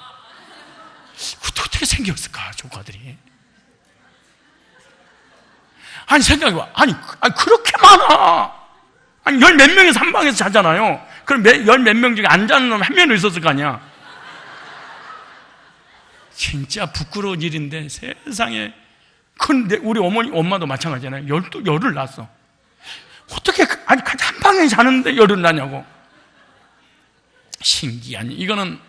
어떻게 생겼을까, 조카들이? 아니, 생각해봐. 아니, 그렇게 많아. 아니, 10 몇 명이서 한 방에서 자잖아요. 그럼 10 몇 명 중에 안 자는 놈 한 명은 있었을 거 아니야. 진짜 부끄러운 일인데, 세상에. 근데 우리 어머니, 엄마도 마찬가지잖아요. 열을 낳았어. 어떻게, 아니, 한 방에 자는데 열을 나냐고. 신기한, 이거는,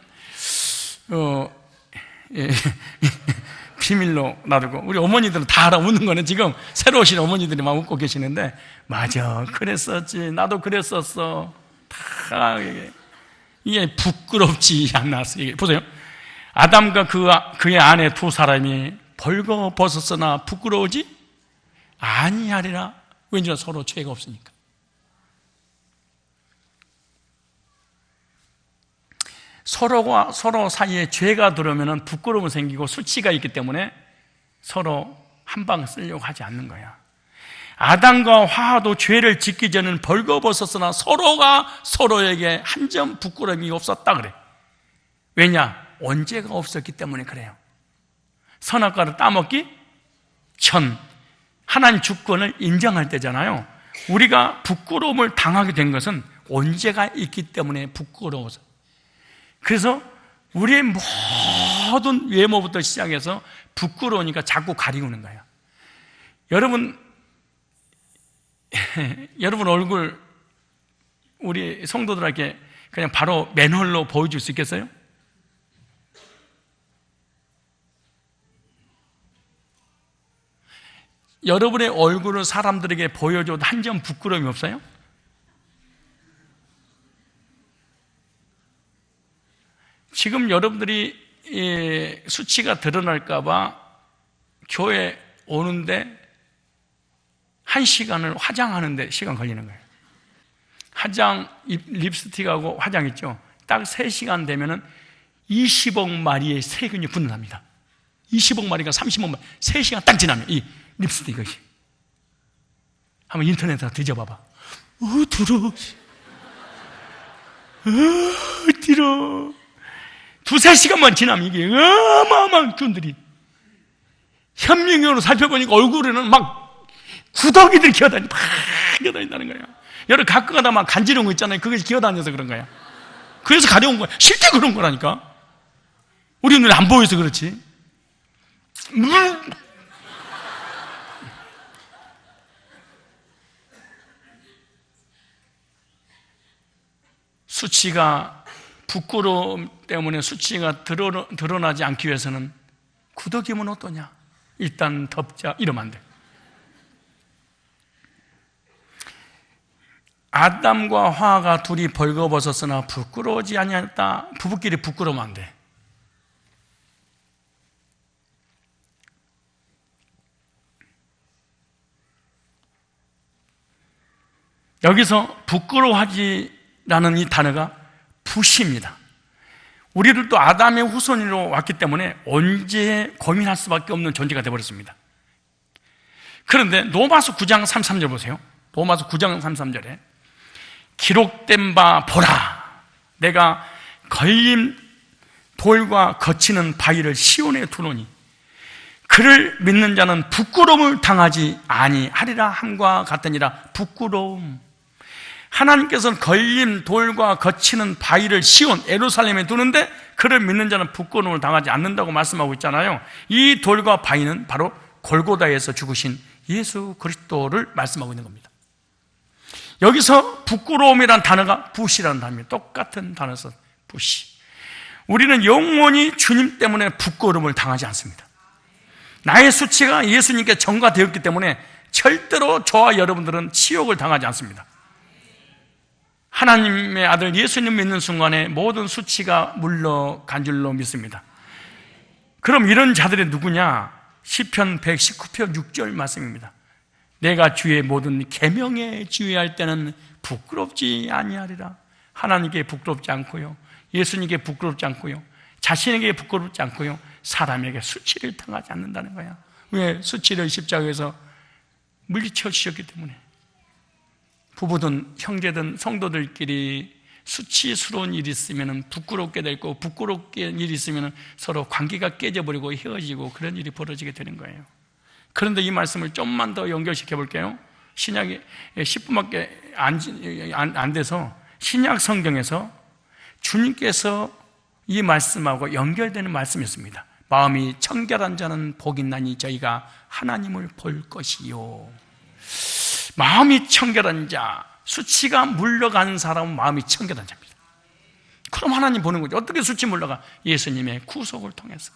비밀로 놔두고, 우리 어머니들은 다 알아. 웃는 거는 지금 새로 오신 어머니들이 막 웃고 계시는데, 맞아, 그랬었지, 나도 그랬었어. 다 이게 부끄럽지 않았어. 이게 보세요. 아담과 그의 아내 두 사람이 벌거벗었으나 부끄러우지 아니하리라. 왠지 서로 죄가 없으니까. 서로가 서로 사이에 죄가 들어오면 부끄러움이 생기고 수치가 있기 때문에 서로 한 방 쓰려고 하지 않는 거야. 아담과 화도 죄를 짓기 전에는 벌거벗었으나 서로가 서로에게 한 점 부끄러움이 없었다 그래. 왜냐? 원죄가 없었기 때문에 그래요. 선악과를 따먹기 전 하나님 주권을 인정할 때잖아요. 우리가 부끄러움을 당하게 된 것은 원죄가 있기 때문에 부끄러워서. 그래서 우리의 모든 외모부터 시작해서 부끄러우니까 자꾸 가리우는 거예요. 여러분 얼굴 우리 성도들에게 그냥 바로 맨홀로 보여줄 수 있겠어요? 여러분의 얼굴을 사람들에게 보여줘도 한 점 부끄러움이 없어요? 지금 여러분들이 수치가 드러날까봐 교회 오는데 1시간을 화장하는데 시간 걸리는 거예요. 화장, 립스틱하고 화장 있죠? 딱 3시간 되면은 20억 마리의 세균이 분출합니다. 20억 마리가 30억 마리, 3시간 딱 지나면 이 립스틱 이것이. 한번 인터넷에다 뒤져봐봐. 더러워. 뒤로. 2-3시간만 지나면 이게 어마어마한 균들이. 현미경으로 살펴보니까 얼굴에는 막 구더기들이 기어다닌다는 거야. 여러 가끔 가다 막 간지러운 거 있잖아요. 그게 기어다녀서 그런 거야. 그래서 가려운 거야. 실제 그런 거라니까. 우리 눈에 안 보여서 그렇지. 수치가, 부끄러움 때문에 수치가 드러나지 않기 위해서는 구더기면 어떠냐? 일단 덮자. 이러면 안 돼. 아담과 화가 둘이 벌거벗었으나 부끄러워지 아니하였다. 부부끼리 부끄러우면 안 돼. 여기서 부끄러워하지라는 이 단어가 부시입니다. 우리를 또 아담의 후손으로 왔기 때문에 언제 고민할 수밖에 없는 존재가 되어버렸습니다. 그런데 로마서 9장 33절 보세요. 로마서 9장 33절에 기록된 바 보라, 내가 걸림 돌과 거치는 바위를 시온에 두노니 그를 믿는 자는 부끄러움을 당하지 아니하리라 함과 같으니라. 부끄러움. 하나님께서는 걸림 돌과 거치는 바위를 시온 예루살렘에 두는데 그를 믿는 자는 부끄러움을 당하지 않는다고 말씀하고 있잖아요. 이 돌과 바위는 바로 골고다에서 죽으신 예수 그리스도를 말씀하고 있는 겁니다. 여기서 부끄러움이란 단어가 부시라는 단어입니다. 똑같은 단어에서 부시. 우리는 영원히 주님 때문에 부끄러움을 당하지 않습니다. 나의 수치가 예수님께 전가되었기 때문에 절대로 저와 여러분들은 치욕을 당하지 않습니다. 하나님의 아들 예수님 믿는 순간에 모든 수치가 물러간 줄로 믿습니다. 그럼 이런 자들이 누구냐? 시편 119편 6절 말씀입니다. 내가 주의 모든 계명에 주의할 때는 부끄럽지 아니하리라. 하나님께 부끄럽지 않고요, 예수님께 부끄럽지 않고요, 자신에게 부끄럽지 않고요, 사람에게 수치를 당하지 않는다는 거야. 왜? 수치를 십자가에서 물리쳐 주셨기 때문에. 부부든 형제든 성도들끼리 수치스러운 일이 있으면 부끄럽게 될 거고, 부끄럽게 일이 있으면 서로 관계가 깨져버리고 헤어지고 그런 일이 벌어지게 되는 거예요. 그런데 이 말씀을 좀만 더 연결시켜 볼게요. 신약에 10분밖에 안 돼서 신약 성경에서 주님께서 이 말씀하고 연결되는 말씀이 있습니다. 마음이 청결한 자는 복이 있나니 저희가 하나님을 볼 것이요. 마음이 청결한 자, 수치가 물러가는 사람은 마음이 청결한 자입니다. 그럼 하나님 보는 거죠. 어떻게 수치 물러가? 예수님의 구속을 통해서.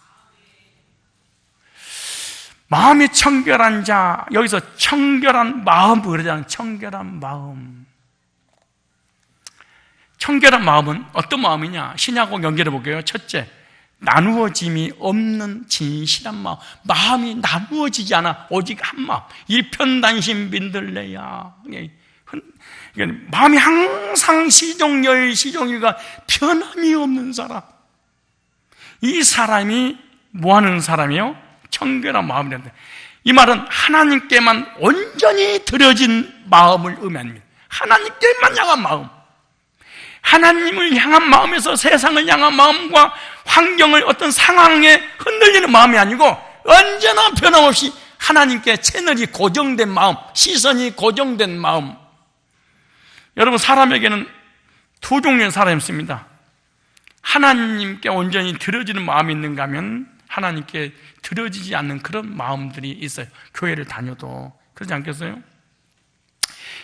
마음이 청결한 자, 여기서 청결한 마음 그러잖아요. 청결한 마음. 청결한 마음은 어떤 마음이냐? 신약하고 연결해 볼게요. 첫째, 나누어짐이 없는 진실한 마음. 마음이 나누어지지 않아. 오직 한 마음. 일편단심 빈들레야. 마음이 항상 시종일가 변함이 없는 사람. 이 사람이 뭐 하는 사람이요? 청결한 마음이란다. 이 말은 하나님께만 온전히 드려진 마음을 의미합니다. 하나님께만 향한 마음. 하나님을 향한 마음에서 세상을 향한 마음과 환경을 어떤 상황에 흔들리는 마음이 아니고 언제나 변함없이 하나님께 채널이 고정된 마음, 시선이 고정된 마음. 여러분, 사람에게는 두 종류의 사람이 있습니다. 하나님께 온전히 드려지는 마음이 있는가 하면 하나님께 드려지지 않는 그런 마음들이 있어요. 교회를 다녀도 그러지 않겠어요?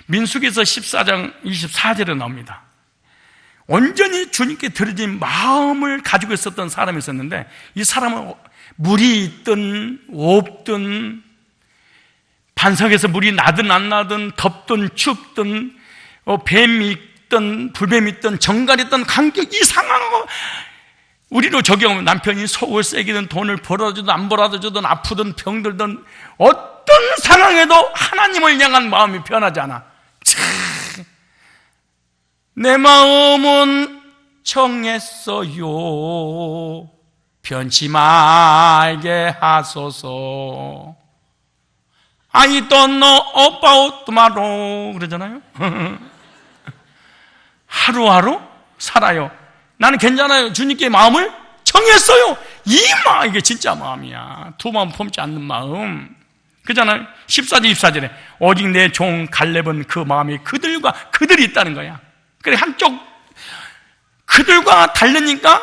민수기에서 14장 24절에 나옵니다. 온전히 주님께 드려진 마음을 가지고 있었던 사람이 있었는데, 이 사람은 물이 있든 없든 반석에서 물이 나든 안 나든 덥든 춥든 뱀이 있든 불뱀이 있든 정갈이 있든 간격 이상하고, 우리로 적용하면 남편이 속을 새기든 돈을 벌어주든 안 벌어주든 아프든 병들든 어떤 상황에도 하나님을 향한 마음이 변하지 않아. 내 마음은 청했어요. 변치 말게 하소서. I don't know about tomorrow. 그러잖아요. 하루하루 살아요. 나는 괜찮아요. 주님께 마음을 정했어요. 이게 진짜 마음이야. 두 마음 품지 않는 마음. 그잖아요. 14절 24절에 오직 내 종 갈렙은 그 마음이 그들이 있다는 거야. 그래, 한쪽 그들과 다르니까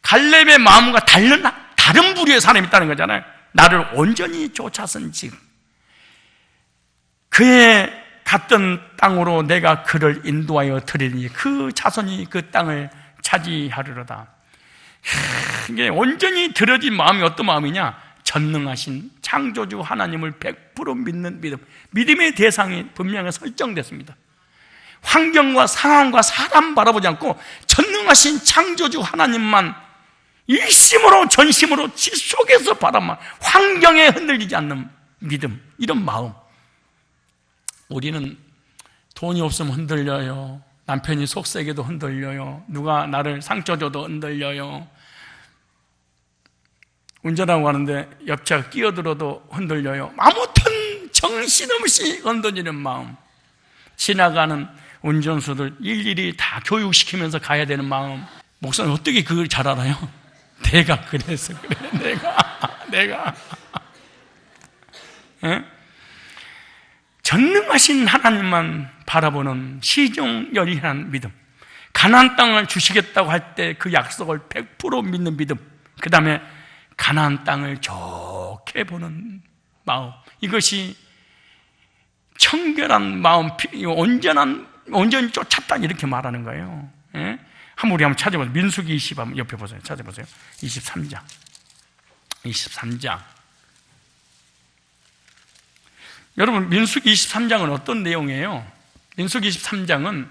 갈렙의 마음과 다른 부류의 사람이 있다는 거잖아요. 나를 온전히 쫓아선즉 그의 갔던 땅으로 내가 그를 인도하여 드리니 그 자손이 그 땅을 차지하리로다. 이게 온전히 드려진 마음이 어떤 마음이냐? 전능하신 창조주 하나님을 100% 믿는 믿음. 믿음의 대상이 분명히 설정됐습니다. 환경과 상황과 사람 바라보지 않고 전능하신 창조주 하나님만 일심으로 전심으로 지속해서 바라만, 환경에 흔들리지 않는 믿음, 이런 마음. 우리는 돈이 없으면 흔들려요. 남편이 속세게도 흔들려요. 누가 나를 상처 줘도 흔들려요. 운전하고 가는데 옆차가 끼어들어도 흔들려요. 아무튼 정신없이 흔들리는 마음. 지나가는 운전수들 일일이 다 교육시키면서 가야 되는 마음. 목사님 어떻게 그걸 잘 알아요? 내가 그래서 그래. 내가 예? 전능하신 하나님만 바라보는 시종열의한 믿음. 가나안 땅을 주시겠다고 할 때 그 약속을 100% 믿는 믿음. 그 다음에 가나안 땅을 좋게 보는 마음. 이것이 청결한 마음, 온전히 쫓았다, 이렇게 말하는 거예요. 예? 우리 한번 찾아보세요. 민수기 20 한번 옆에 보세요. 찾아보세요. 23장. 여러분, 민수기 23장은 어떤 내용이에요? 민수기 23장은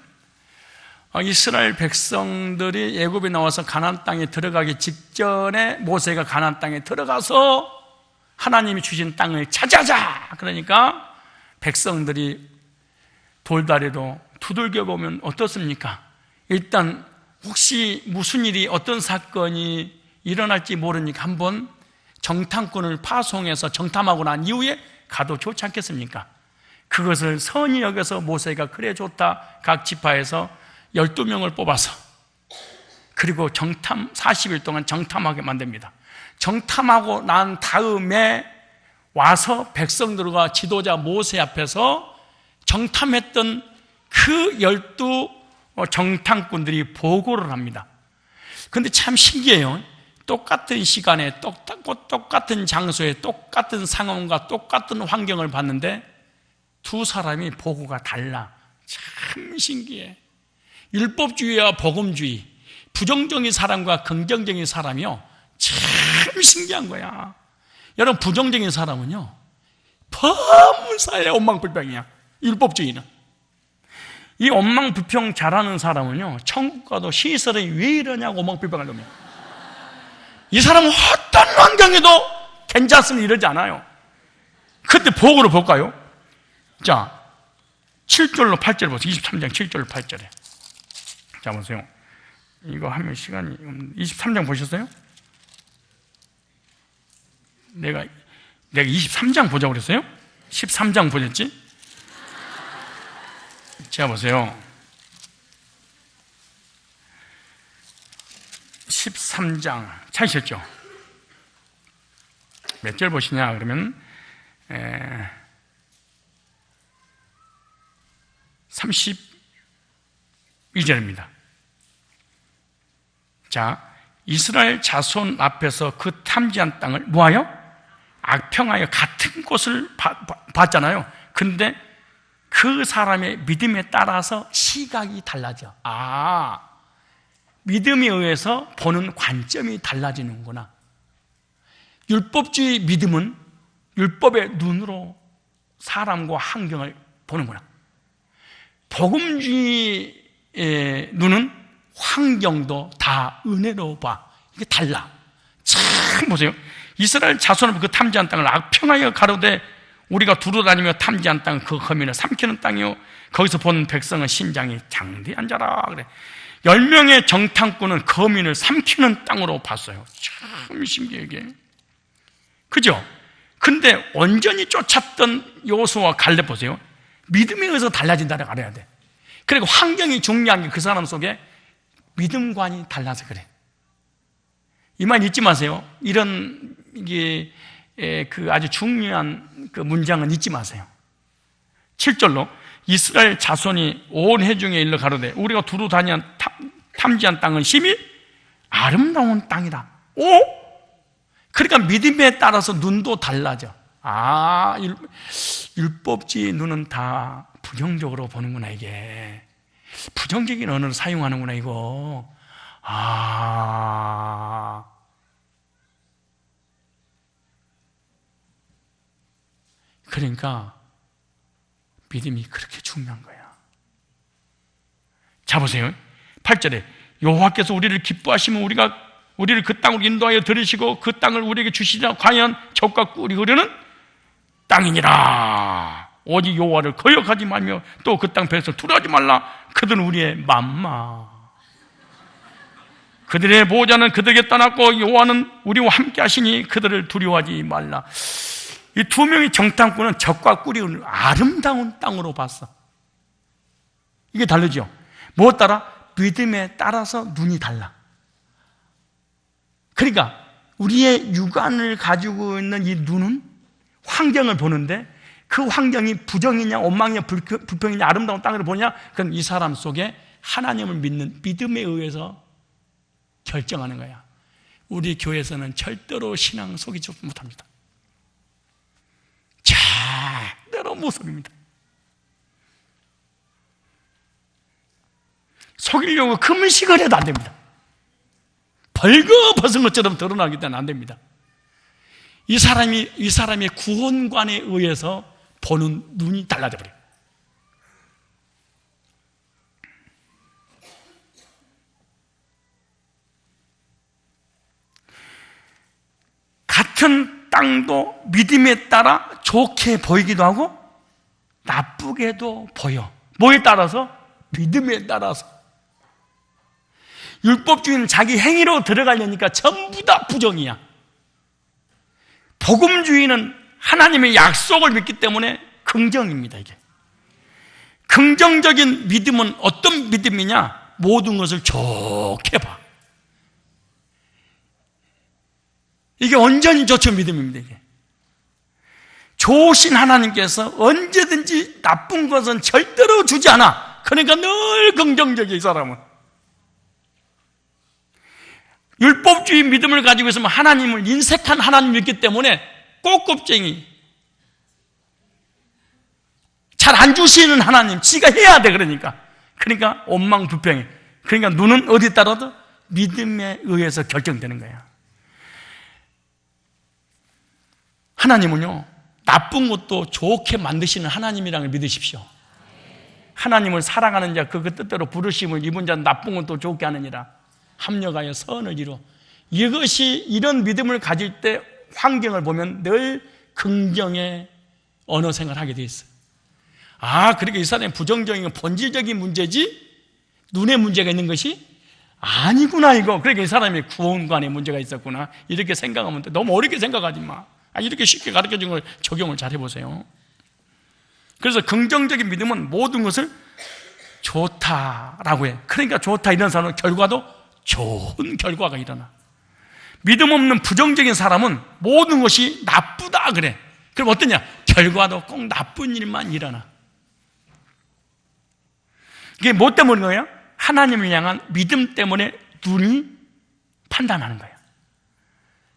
이스라엘 백성들이 애굽에 나와서 가나안 땅에 들어가기 직전에 모세가 가나안 땅에 들어가서 하나님이 주신 땅을 차지하자. 그러니까 백성들이 돌다리로 두들겨 보면 어떻습니까? 일단 혹시 무슨 일이, 어떤 사건이 일어날지 모르니까 한번 정탐꾼을 파송해서 정탐하고 난 이후에 가도 좋지 않겠습니까? 그것을 선히 여겨서 모세가 그래 좋다, 각 지파에서 12명을 뽑아서, 그리고 40일 동안 정탐하게 만듭니다. 정탐하고 난 다음에 와서 백성들과 지도자 모세 앞에서 정탐했던 그 12 정탐꾼들이 보고를 합니다. 그런데 참 신기해요. 똑같은 시간에 똑같은 장소에 똑같은 상황과 똑같은 환경을 봤는데 두 사람이 보고가 달라. 참 신기해. 율법주의와 복음주의, 부정적인 사람과 긍정적인 사람이요, 참 신기한 거야. 여러분, 부정적인 사람은요, 범사에 엉망불평이야. 율법주의는. 이 엉망불평 잘하는 사람은요, 천국 가도 시설이 왜 이러냐고 엉망불평할 놈이야. 이 사람은 어떤 환경에도 괜찮습니다 이러지 않아요. 그때 복으로 볼까요? 자, 7절로 8절 보세요. 23장 7절로 8절에. 자, 보세요. 이거 하면 시간이 23장 보셨어요? 내가 23장 보자고 그랬어요? 13장 보셨지? 자, 보세요. 13장 찾으셨죠? 몇 절 보시냐 그러면 32절입니다. 자, 이스라엘 자손 앞에서 그 탐지한 땅을 뭐하여? 악평하여 같은 곳을 봤잖아요. 근데 그 사람의 믿음에 따라서 시각이 달라져. 믿음에 의해서 보는 관점이 달라지는구나. 율법주의 믿음은 율법의 눈으로 사람과 환경을 보는구나. 복음주의의 눈은 환경도 다 은혜로 봐. 이게 달라. 참 보세요. 이스라엘 자손을 그 탐지한 땅을 악평하여 가로되 우리가 두루다니며 탐지한 땅은 그 거민을 삼키는 땅이요 거기서 본 백성은 신장이 장대한 자라 그래. 10명의 정탐꾼은 거민을 삼키는 땅으로 봤어요. 참 신기하게. 그죠? 근데 온전히 쫓았던 요수와 갈렙 보세요. 믿음에 의해서 달라진다고 알아야 돼. 그리고 환경이 중요한 게 그 사람 속에 믿음관이 달라서 그래. 이 말 잊지 마세요. 이런 이게 그 아주 중요한 그 문장은 잊지 마세요. 7절로 이스라엘 자손이 온 회중에 일러 가로되 우리가 두루 다니한 탐지한 땅은 심히 아름다운 땅이다. 그러니까 믿음에 따라서 눈도 달라져. 율법주의 눈은 다 부정적으로 보는구나. 이게 부정적인 언어를 사용하는구나 이거. 그러니까 믿음이 그렇게 중요한 거야. 자, 보세요. 8절에 여호와께서 우리를 기뻐하시면 우리를 그 땅으로 인도하여 들으시고 그 땅을 우리에게 주시리라. 과연 적과 꿀이 흐르는 땅이니라. 오직 여호와를 거역하지 말며 또 그 땅 백성을 두려워하지 말라. 그들은 우리의 맘마. 그들의 보호자는 그들에게 떠났고 여호와는 우리와 함께 하시니 그들을 두려워하지 말라. 이 두 명의 정탐꾼은 적과 꿀이 흐르는 아름다운 땅으로 봤어. 이게 다르죠. 무엇 따라? 믿음에 따라서 눈이 달라. 그러니까 우리의 육안을 가지고 있는 이 눈은 환경을 보는데 그 환경이 부정이냐 원망이냐 불평이냐 아름다운 땅을 보냐, 그건 이 사람 속에 하나님을 믿는 믿음에 의해서 결정하는 거야. 우리 교회에서는 절대로 신앙 속이지 못합니다. 절대로 못 속입니다. 속이려고 금식을 해도 안 됩니다. 벌거벗은 것처럼 드러나기 때문에 안 됩니다. 이 사람의 구원관에 의해서 보는 눈이 달라져 버려요. 같은 땅도 믿음에 따라 좋게 보이기도 하고 나쁘게도 보여. 뭐에 따라서? 믿음에 따라서. 율법주의는 자기 행위로 들어가려니까 전부 다 부정이야. 복음주의는 하나님의 약속을 믿기 때문에 긍정입니다. 이게 긍정적인 믿음은 어떤 믿음이냐? 모든 것을 좋게 봐. 이게 온전히 좋은 믿음입니다. 이게 좋으신 하나님께서 언제든지 나쁜 것은 절대로 주지 않아. 그러니까 늘 긍정적이야. 이 사람은 율법주의 믿음을 가지고 있으면 하나님을 인색한 하나님 믿기 때문에 꼬껍쟁이, 잘 안 주시는 하나님, 지가 해야 돼. 그러니까 원망불평해. 그러니까 눈은 어디 따라도 믿음에 의해서 결정되는 거야. 하나님은요, 나쁜 것도 좋게 만드시는 하나님이라는 걸 믿으십시오. 하나님을 사랑하는 자, 그 뜻대로 부르심을 입은 자는 나쁜 것도 좋게 하느니라. 합력하여 선을 이루어. 이것이, 이런 믿음을 가질 때 환경을 보면 늘 긍정의 언어 생활을 하게 돼 있어요. 아, 그러니까 이 사람이 부정적인 건 본질적인 문제지 눈에 문제가 있는 것이 아니구나, 이거. 그러니까 이 사람이 구원관에 문제가 있었구나, 이렇게 생각하면 돼. 너무 어렵게 생각하지 마. 이렇게 쉽게 가르쳐준 걸 적용을 잘 해보세요. 그래서 긍정적인 믿음은 모든 것을 좋다라고 해. 그러니까 좋다 이런 사람은 결과도 좋은 결과가 일어나. 믿음 없는 부정적인 사람은 모든 것이 나쁘다 그래. 그럼 어떠냐? 결과도 꼭 나쁜 일만 일어나. 이게 뭐 때문인 거예요? 하나님을 향한 믿음 때문에 눈이 판단하는 거예요.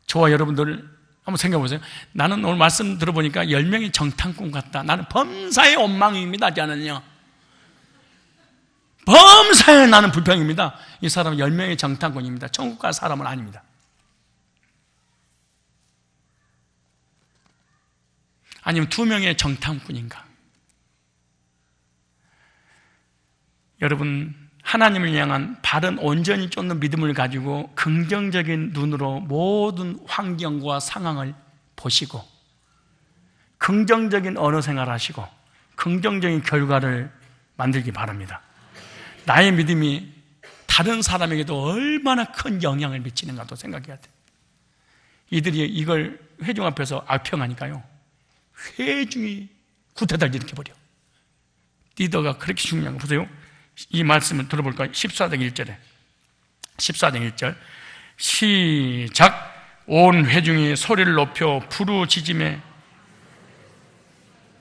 저와 여러분들 한번 생각해 보세요. 나는 오늘 말씀 들어보니까 10명의 정탐꾼 같다. 나는 범사의 원망입니다. 저는요, 범사에 나는 불평입니다. 이 사람은 10명의 정탐꾼입니다. 천국 갈 사람은 아닙니다. 아니면 2명의 정탐꾼인가? 여러분, 하나님을 향한 바른 온전히 쫓는 믿음을 가지고 긍정적인 눈으로 모든 환경과 상황을 보시고 긍정적인 언어 생활하시고 긍정적인 결과를 만들기 바랍니다. 나의 믿음이 다른 사람에게도 얼마나 큰 영향을 미치는가도 생각해야 돼요. 이들이 이걸 회중 앞에서 악평하니까요, 회중이 구태달 일으켜 버려. 리더가 그렇게 중요한 거 보세요. 이 말씀을 들어볼까요? 14장 1절에 14장 1절 시작. 온 회중이 소리를 높여 부르짖음에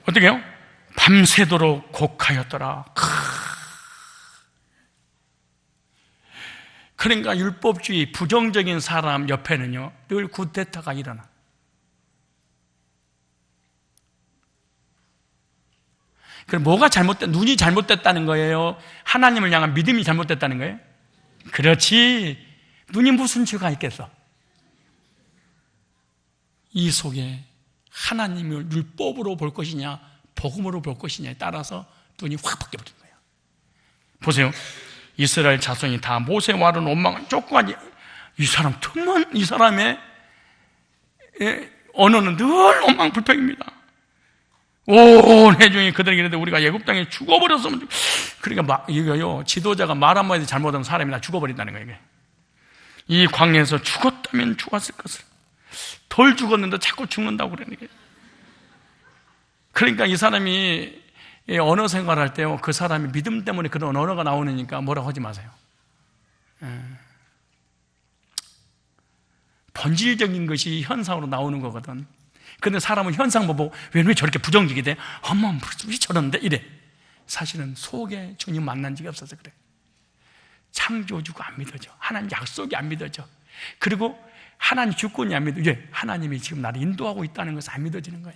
어떻게 해요? 밤새도록 곡하였더라. 그러니까 율법주의 부정적인 사람 옆에는요 늘 구태타가 일어나. 그럼 뭐가 눈이 잘못됐다는 거예요? 하나님을 향한 믿음이 잘못됐다는 거예요? 그렇지. 눈이 무슨 죄가 있겠어? 이 속에 하나님을 율법으로 볼 것이냐 복음으로 볼 것이냐에 따라서 눈이 확 바뀌어버린 거예요. 보세요. 이스라엘 자손이 다 모세와는 원망을 쫓고하니 이 사람의 언어는 늘 원망 불평입니다. 온 회중이 그들에게 이르되 우리가 애굽 땅에 죽어버렸으면. 그러니까 이거요, 지도자가 말 한마디 잘못하면 사람이 다 죽어버린다는 거예요. 이 광야에서 죽었다면 죽었을 것을, 덜 죽었는데 자꾸 죽는다고 그러는 거예요. 그러니까 이 사람이 언어 생활할 때요, 그 사람이 믿음 때문에 그런 언어가 나오니까 뭐라고 하지 마세요. 본질적인 것이 현상으로 나오는 거거든. 근데 사람은 현상 보고 왜 저렇게 부정적이 돼? 어머, 왜 저런데? 이래. 사실은 속에 주님 만난 적이 없어서 그래. 창조주가 안 믿어져. 하나님 약속이 안 믿어져. 그리고 하나님 주권이 안 믿어져. 왜? 하나님이 지금 나를 인도하고 있다는 것을 안 믿어지는 거야.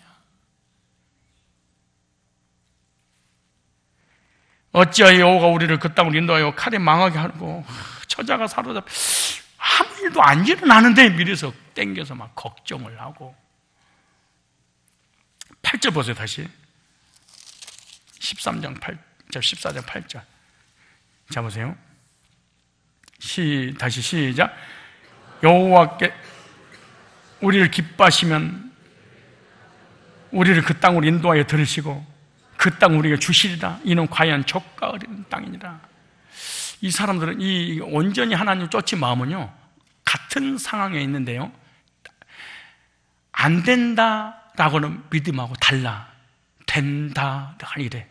어찌하여 여호와가 우리를 그 땅으로 인도하여 칼에 망하게 하고 처자가 사로잡혀 아무 일도 안 일어나는데 미래서 땡겨서 막 걱정을 하고. 8절 보세요. 다시 13장 8절 14장 8절 자 보세요. 다시 시작. 여호와께 우리를 기뻐하시면 우리를 그 땅으로 인도하여 들으시고 그 땅 우리가 주시리라. 이는 과연 족과 어린 땅이니라. 이 사람들은 이 온전히 하나님 쫓은 마음은요 같은 상황에 있는데요 안 된다라고는 믿음하고 달라. 된다 이래.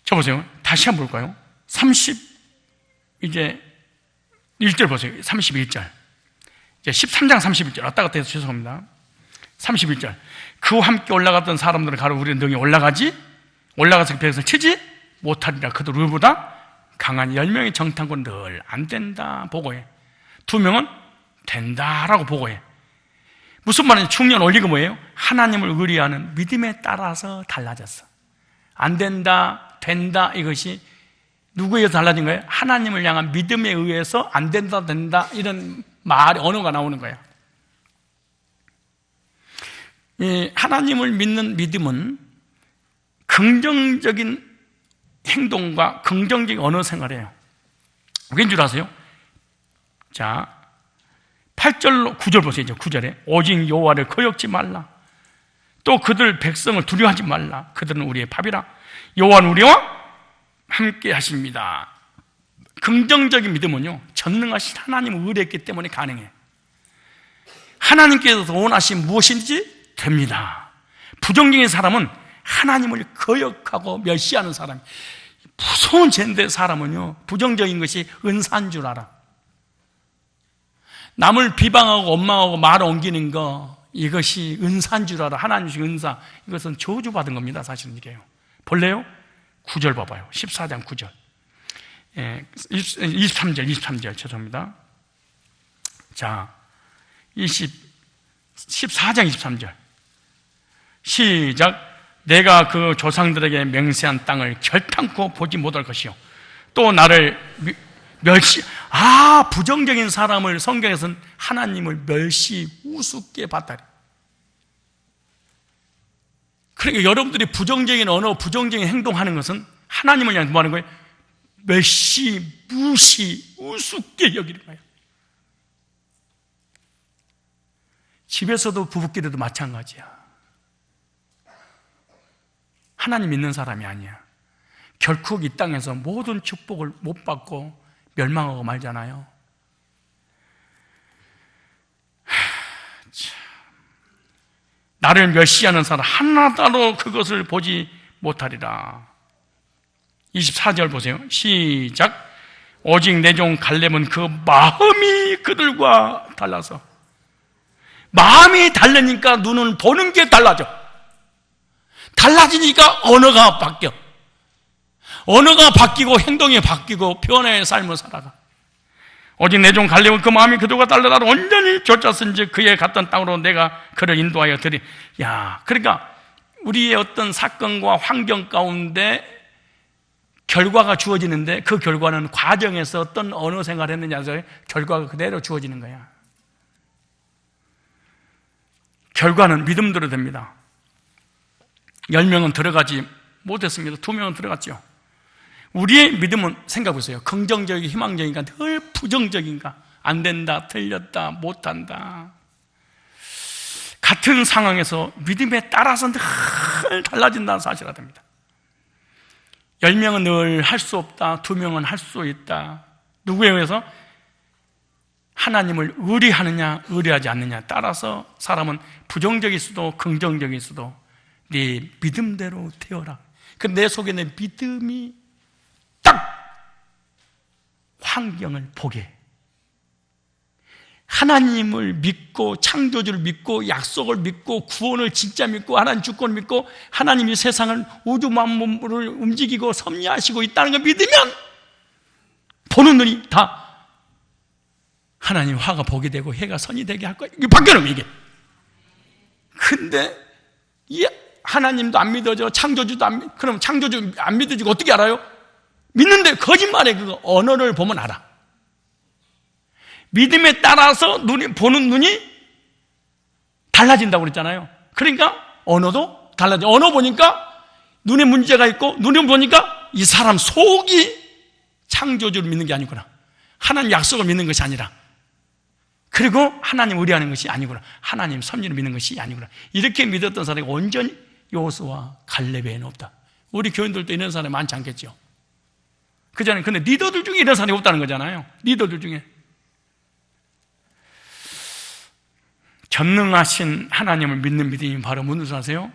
자 보세요. 다시 한번 볼까요? 1절 보세요. 31절 이제 13장 31절 왔다 갔다 해서 죄송합니다. 31절 그와 함께 올라갔던 사람들은 가로 우리는 능히 올라가서 벽에서 치지 못하리라. 그들 우리보다 강한 10명의 정탐꾼 늘 안 된다 보고해. 2명은 된다라고 보고해. 무슨 말이냐? 중요한 원리가 뭐예요? 하나님을 의뢰하는 믿음에 따라서 달라졌어. 안 된다, 된다 이것이 누구에 의해서 달라진 거예요? 하나님을 향한 믿음에 의해서 안 된다, 된다 이런 언어가 나오는 거예요. 이 하나님을 믿는 믿음은 긍정적인 행동과 긍정적인 언어 생활이에요. 왠 줄 아세요? 자, 8절로 9절 보세요. 9절에 오직 여호와를 거역지 말라. 또 그들 백성을 두려워하지 말라. 그들은 우리의 밥이라. 여호와는 우리와 함께 하십니다. 긍정적인 믿음은요, 전능하신 하나님을 의뢰했기 때문에 가능해. 하나님께서 원하신 무엇인지 됩니다. 부정적인 사람은 하나님을 거역하고 멸시하는 사람, 무서운 죄인데 사람은요, 부정적인 것이 은사인 줄 알아. 남을 비방하고 원망하고 말 옮기는 거, 이것이 은사인 줄 알아. 하나님 주신 은사, 이것은 저주받은 겁니다. 사실은 이게요. 볼래요? 9절 봐봐요. 14장 9절. 23절 죄송합니다. 자, 14장 23절 시작. 내가 그 조상들에게 맹세한 땅을 결탄코 보지 못할 것이요 또 나를 부정적인 사람을 성경에서는 하나님을 멸시 우습게 봤다리. 그러니까 여러분들이 부정적인 언어, 부정적인 행동하는 것은 하나님을 향해 뭐 하는 거예요? 멸시, 무시, 우습게 여기는 거예요. 집에서도 부부끼리도 마찬가지야. 하나님 믿는 사람이 아니야. 결코 이 땅에서 모든 축복을 못 받고 멸망하고 말잖아요. 나를 멸시하는 사람 하나도 그것을 보지 못하리라. 24절 보세요. 시작. 오직 내 종 갈렙은 그 마음이 그들과 달라서. 마음이 다르니까 눈은 보는 게 달라져. 달라지니까 언어가 바뀌어. 언어가 바뀌고 행동이 바뀌고 변화의 삶을 살아가. 오직 내 종 갈렙은 그 마음이 그들과 달라서 온전히 좇았은지 그의 갔던 땅으로 내가 그를 인도하여 드리. 그러니까 우리의 어떤 사건과 환경 가운데 결과가 주어지는데 그 결과는 과정에서 어떤 언어 생활을 했느냐에서 결과가 그대로 주어지는 거야. 결과는 믿음대로 됩니다. 10명은 들어가지 못했습니다. 2명은 들어갔죠. 우리의 믿음은 생각해보세요. 긍정적인, 희망적인가, 늘 부정적인가, 안 된다, 틀렸다, 못한다. 같은 상황에서 믿음에 따라서 늘 달라진다는 사실이 됩니다. 10명은 늘 할 수 없다, 2명은 할 수 있다. 누구에 의해서? 하나님을 의뢰하느냐, 의뢰하지 않느냐 따라서 사람은 부정적일 수도 긍정적일 수도 네 믿음대로 되어라. 내 속에 내 믿음이 딱 환경을 보게 해. 하나님을 믿고 창조주를 믿고 약속을 믿고 구원을 진짜 믿고 하나님 주권을 믿고 하나님이 세상을 우주 만물을 움직이고 섭리하시고 있다는 걸 믿으면 보는 눈이 다 하나님 화가 보게 되고 해가 선이 되게 할 거야. 이게 바뀌어요 이게. 근데 이 하나님도 안 믿어져, 창조주도 안 믿. 그럼 창조주 안 믿어지고 어떻게 알아요? 믿는데 거짓말에 그 언어를 보면 알아. 믿음에 따라서 보는 눈이 달라진다고 그랬잖아요. 그러니까 언어도 달라져. 언어 보니까 눈에 문제가 있고 눈에 보니까 이 사람 속이 창조주를 믿는 게 아니구나. 하나님 약속을 믿는 것이 아니라, 그리고 하나님 의뢰하는 것이 아니구나. 하나님 섭리를 믿는 것이 아니구나. 이렇게 믿었던 사람이 온전히 여호수아와 갈렙에는 없다. 우리 교인들도 이런 사람이 많지 않겠죠. 그잖아요. 근데 리더들 중에 이런 사람이 없다는 거잖아요. 리더들 중에. 전능하신 하나님을 믿는 믿음이 바로 무슨 아세요?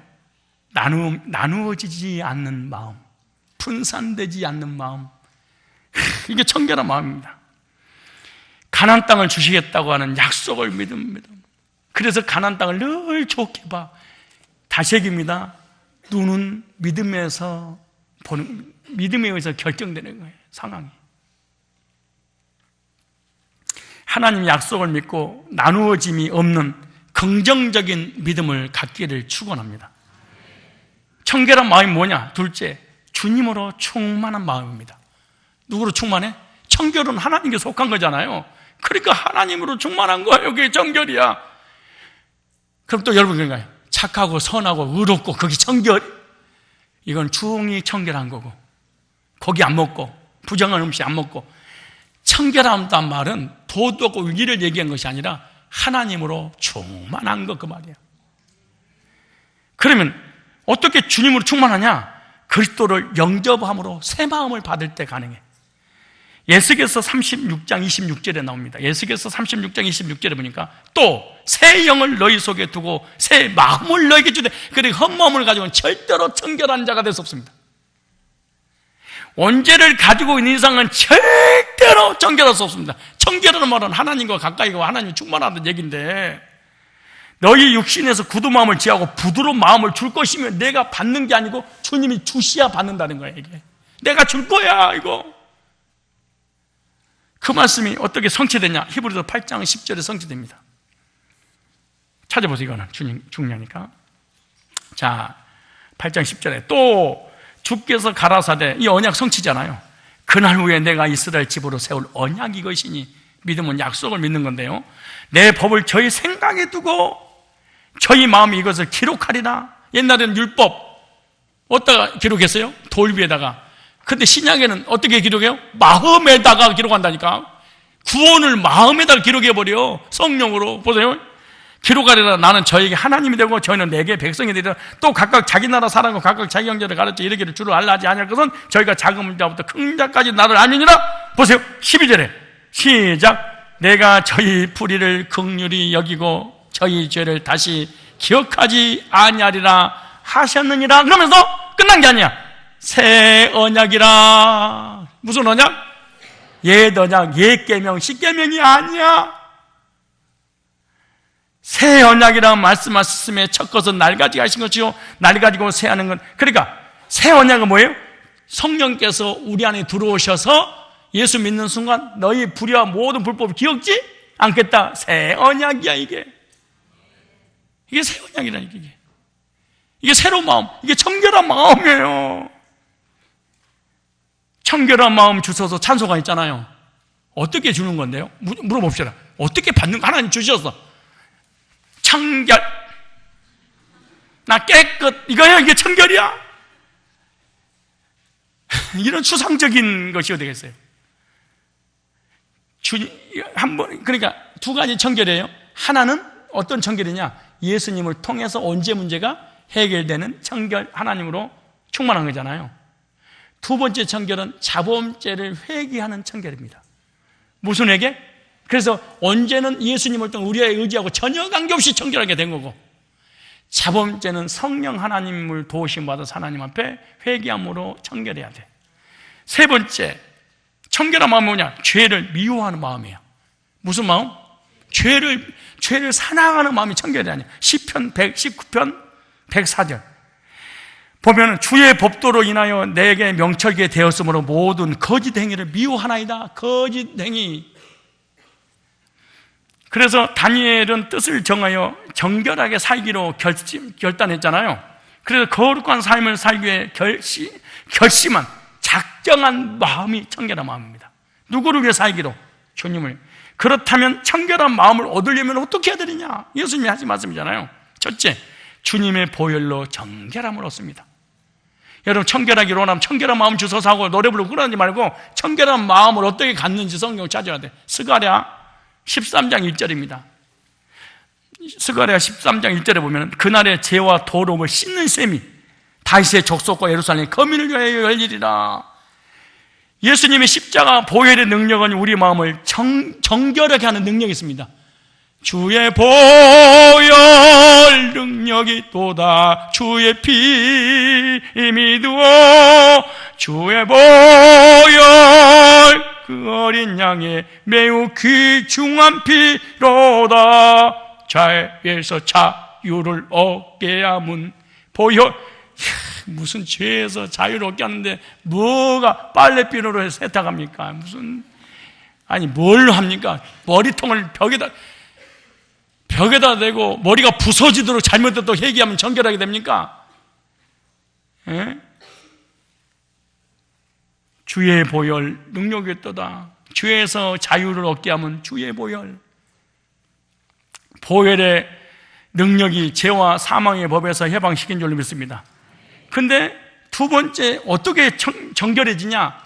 나누어지지 않는 마음, 분산되지 않는 마음. 이게 청결한 마음입니다. 가나안 땅을 주시겠다고 하는 약속을 믿음. 그래서 가나안 땅을 늘 좋게 봐. 다시 얘기입니다. 눈은 믿음에서 보는, 믿음에 의해서 결정되는 거예요. 상황이. 하나님 약속을 믿고 나누어짐이 없는 긍정적인 믿음을 갖기를 축원합니다. 청결한 마음이 뭐냐? 둘째, 주님으로 충만한 마음입니다. 누구로 충만해? 청결은 하나님께 속한 거잖아요. 그러니까 하나님으로 충만한 거예요. 그게 정결이야. 그럼 또 여러분 그런가요? 착하고 선하고 의롭고 그게 청결, 이건 중이 청결한 거고, 고기 안 먹고 부정한 음식 안 먹고, 청결함단 말은 도덕과 의리를 얘기한 것이 아니라 하나님으로 충만한 것, 그 말이에요. 그러면 어떻게 주님으로 충만하냐? 그리스도를 영접함으로 새 마음을 받을 때 가능해. 예수께서 36장 26절에 나옵니다. 예수께서 36장 26절에 보니까 또 새 영을 너희 속에 두고 새 마음을 너희에게 주되 그리고 헛마음을 가지고는 절대로 청결한 자가 될 수 없습니다. 원죄를 가지고 있는 이상은 절대로 청결할 수 없습니다. 청결하는 말은 하나님과 가까이 가고 하나님이 충만하다는 얘기인데, 너희 육신에서 굳은 마음을 지하고 부드러운 마음을 줄 것이면 내가 받는 게 아니고 주님이 주시야 받는다는 거예요. 이게 내가 줄 거야, 이거. 그 말씀이 어떻게 성취되냐? 히브리서 8장 10절에 성취됩니다. 찾아보세요. 이거는 중요하니까. 자, 8장 10절에 또 주께서 가라사대, 이 언약 성취잖아요. 그날 후에 내가 이스라엘 집으로 세울 언약이 이것이니, 믿음은 약속을 믿는 건데요, 내 법을 저희 생각에 두고 저희 마음이 이것을 기록하리라. 옛날에는 율법 어디다가 기록했어요? 돌 위에다가. 근데 신약에는 어떻게 기록해요? 마음에다가 기록한다니까. 구원을 마음에다가 기록해버려. 성령으로. 보세요. 기록하리라. 나는 저에게 하나님이 되고 저희는 내게 백성이 되리라. 또 각각 자기 나라 사람과 각각 자기 형제를 가르쳐 이르기를 주를 알라 하지 아니할 것은 저희가 작은 자부터 큰 자까지 나를 알미니라. 보세요. 12절에 시작. 내가 저희 불의를 긍휼히 여기고 저희 죄를 다시 기억하지 아니하리라 하셨느니라. 그러면서 끝난 게 아니야. 새 언약이라. 무슨 언약? 옛 언약, 옛 계명, 십계명이 아니야. 새 언약이라고 말씀하셨음에 첫 것은 날 가지고 하신 것이요 날 가지고 새 하는 건, 그러니까 새 언약은 뭐예요? 성령께서 우리 안에 들어오셔서 예수 믿는 순간 너희 불의와 모든 불법을 기억지 않겠다. 새 언약이야. 이게 새 언약이라니까. 이게 새로운 마음, 이게 청결한 마음이에요. 청결한 마음 주셔서 찬송가 있잖아요. 어떻게 주는 건데요? 물어봅시다. 어떻게 받는 거? 하나님 주셨어. 청결, 나 깨끗, 이거야. 이게 청결이야. 이런 추상적인 것이 어디 되겠어요? 그러니까 두 가지 청결이에요. 하나는 어떤 청결이냐? 예수님을 통해서 언제 문제가 해결되는 청결, 하나님으로 충만한 거잖아요. 두 번째 청결은 자범죄를 회개하는 청결입니다. 무슨 회개? 그래서 언제는 예수님을 통해 우리의 의지하고 전혀 관계없이 청결하게 된 거고, 자범죄는 성령 하나님을 도우심 받아서 하나님 앞에 회개함으로 청결해야 돼. 세 번째 청결한 마음은 뭐냐? 죄를 미워하는 마음이에요. 무슨 마음? 죄를 사랑하는 마음이 청결이 아니에요. 시편 119편 104절 보면 주의 법도로 인하여 내게 명철게 되었으므로 모든 거짓 행위를 미워하나이다. 거짓 행위. 그래서 다니엘은 뜻을 정하여 정결하게 살기로 결단했잖아요. 그래서 거룩한 삶을 살기 위해 결심한 작정한 마음이 청결한 마음입니다. 누구를 위해 살기로? 주님을. 그렇다면 청결한 마음을 얻으려면 어떻게 해야 되느냐? 예수님이 하신 말씀이잖아요. 첫째, 주님의 보혈로 정결함을 얻습니다. 여러분, 청결하기로 원하면 청결한 마음 주소서 하고 노래 부르고 그러지 말고 청결한 마음을 어떻게 갖는지 성경을 찾아야 돼. 스가랴 13장 1절입니다. 스가랴 13장 1절에 보면 그날의 죄와 더러움을 씻는 셈이 다윗의 족속과 예루살렘 거민을 위하여 열리리라. 예수님의 십자가 보혈의 능력은 우리 마음을 정결하게 하는 능력이 있습니다. 주의 보혈 능력이 또다 주의 피 믿으어 주의 보혈 그 어린 양의 매우 귀중한 피로다. 죄에서 자유를 얻게 함은 보혈. 무슨 죄에서 자유를 얻게 하는데 뭐가 빨래비누로 해서 세탁합니까? 아니 뭘 합니까? 머리통을 벽에다 대고 머리가 부서지도록 잘못했다고 회개하면 정결하게 됩니까? 예? 주의 보혈 능력이 있도다. 죄에서 자유를 얻게 하면 주의 보혈. 보혈의 능력이 죄와 사망의 법에서 해방시킨 줄로 믿습니다. 근데 두 번째, 어떻게 청결해지냐,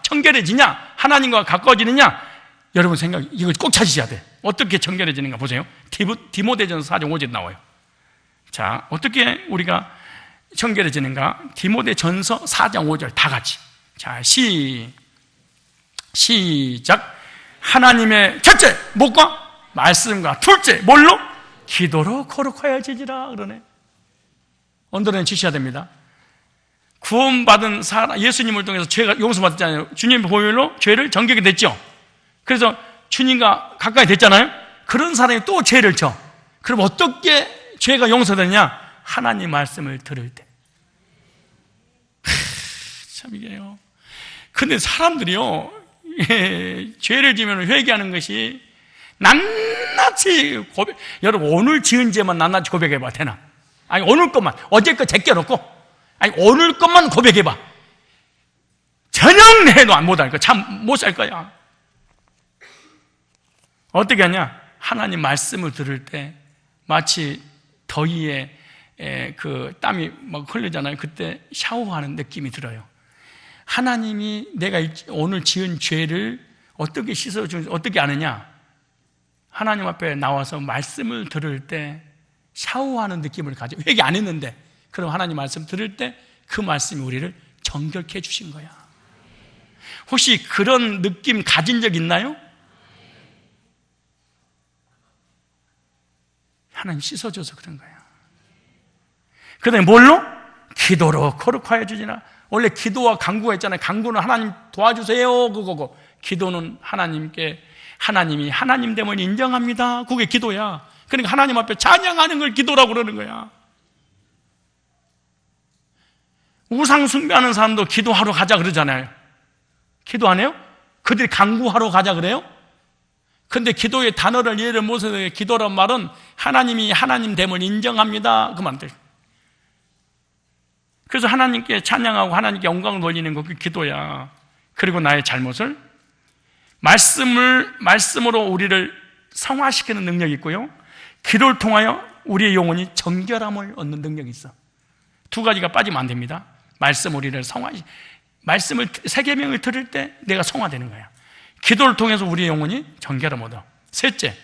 하나님과 가까워지느냐, 여러분 생각, 이거 꼭 찾으셔야 돼. 어떻게 청결해지는가 보세요. 디모데전서 4장 5절에 나와요. 자, 어떻게 우리가 청결해지는가? 디모데전서 4장 5절 다 같이. 자, 시작. 하나님의 첫째, 목과 말씀과 둘째, 뭘로? 기도로 거룩하여지리라 그러네. 언더라인 치셔야 됩니다. 구원받은 사람, 예수님을 통해서 죄가 용서받았잖아요. 주님 보혈로 죄를 정결하게 됐죠. 그래서 주님과 가까이 됐잖아요. 그런 사람이 또 죄를 져. 그럼 어떻게 죄가 용서되냐? 하나님 말씀을 들을 때. 참 이게요. 근데 사람들이요, 죄를 지면 회개하는 것이 낱낱이 고백. 여러분, 오늘 지은 죄만 낱낱이 고백해봐. 되나? 아니, 오늘 것만, 어제 거 제껴놓고, 아니, 오늘 것만 고백해봐. 저녁 내도 못할 거야. 참 못 살 거야. 어떻게 하냐? 하나님 말씀을 들을 때 마치 더위에 그 땀이 막 흘리잖아요. 그때 샤워하는 느낌이 들어요. 하나님이 내가 오늘 지은 죄를 어떻게 씻어주는지 어떻게 아느냐? 하나님 앞에 나와서 말씀을 들을 때 샤워하는 느낌을 가져. 회개 안 했는데, 그럼 하나님 말씀 들을 때 그 말씀이 우리를 정결케 해주신 거야. 혹시 그런 느낌 가진 적 있나요? 하나님 씻어줘서 그런 거야. 그 다음에 뭘로? 기도로 거룩하여 주지나. 원래 기도와 간구가 있잖아요. 간구는 하나님 도와주세요 그거고, 기도는 하나님이 하나님 됨을 인정합니다. 그게 기도야. 그러니까 하나님 앞에 찬양하는 걸 기도라고 그러는 거야. 우상 숭배하는 사람도 기도하러 가자 그러잖아요. 기도 안 해요? 그들이 간구하러 가자 그래요? 근데 기도의 단어를 이해를 못해서 기도란 말은 하나님이 하나님 됨을 인정합니다. 그 말들. 그래서 하나님께 찬양하고 하나님께 영광을 돌리는 거 그게 기도야. 그리고 나의 잘못을 말씀으로 우리를 성화시키는 능력이 있고요. 기도를 통하여 우리의 영혼이 정결함을 얻는 능력이 있어. 두 가지가 빠지면 안 됩니다. 우리를 말씀을 세계명을 들을 때 내가 성화되는 거야. 기도를 통해서 우리의 영혼이 정결함 얻어. 셋째,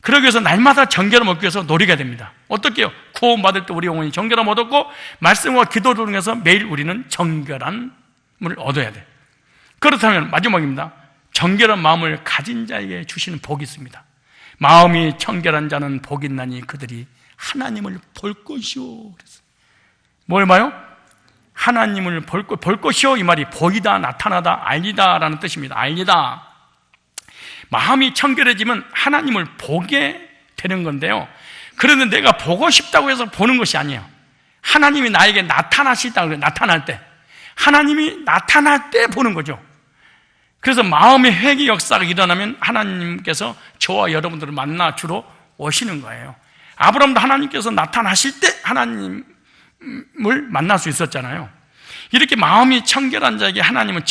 그러기 위해서 날마다 정결함 얻기 위해서 노력해야 됩니다. 어떻게 해요? 구원받을 때 우리 영혼이 정결함 얻었고, 말씀과 기도를 통해서 매일 우리는 정결함을 얻어야 돼. 그렇다면 마지막입니다. 정결한 마음을 가진 자에게 주시는 복이 있습니다. 마음이 청결한 자는 복이 있나니 그들이 하나님을 볼 것이요. 뭘 봐요? 하나님을 볼 것이요. 이 말이 보이다, 나타나다, 알리다 라는 뜻입니다. 알리다. 마음이 청결해지면 하나님을 보게 되는 건데요. 그런데 내가 보고 싶다고 해서 보는 것이 아니에요. 하나님이 나에게 나타나시다고 그래요. 나타날 때. 하나님이 나타날 때 보는 거죠. 그래서 마음의 회개 역사가 일어나면 하나님께서 저와 여러분들을 만나 주러 오시는 거예요. 아브라함도 하나님께서 나타나실 때 하나님을 만날 수 있었잖아요. 이렇게 마음이 청결한 자에게 하나님은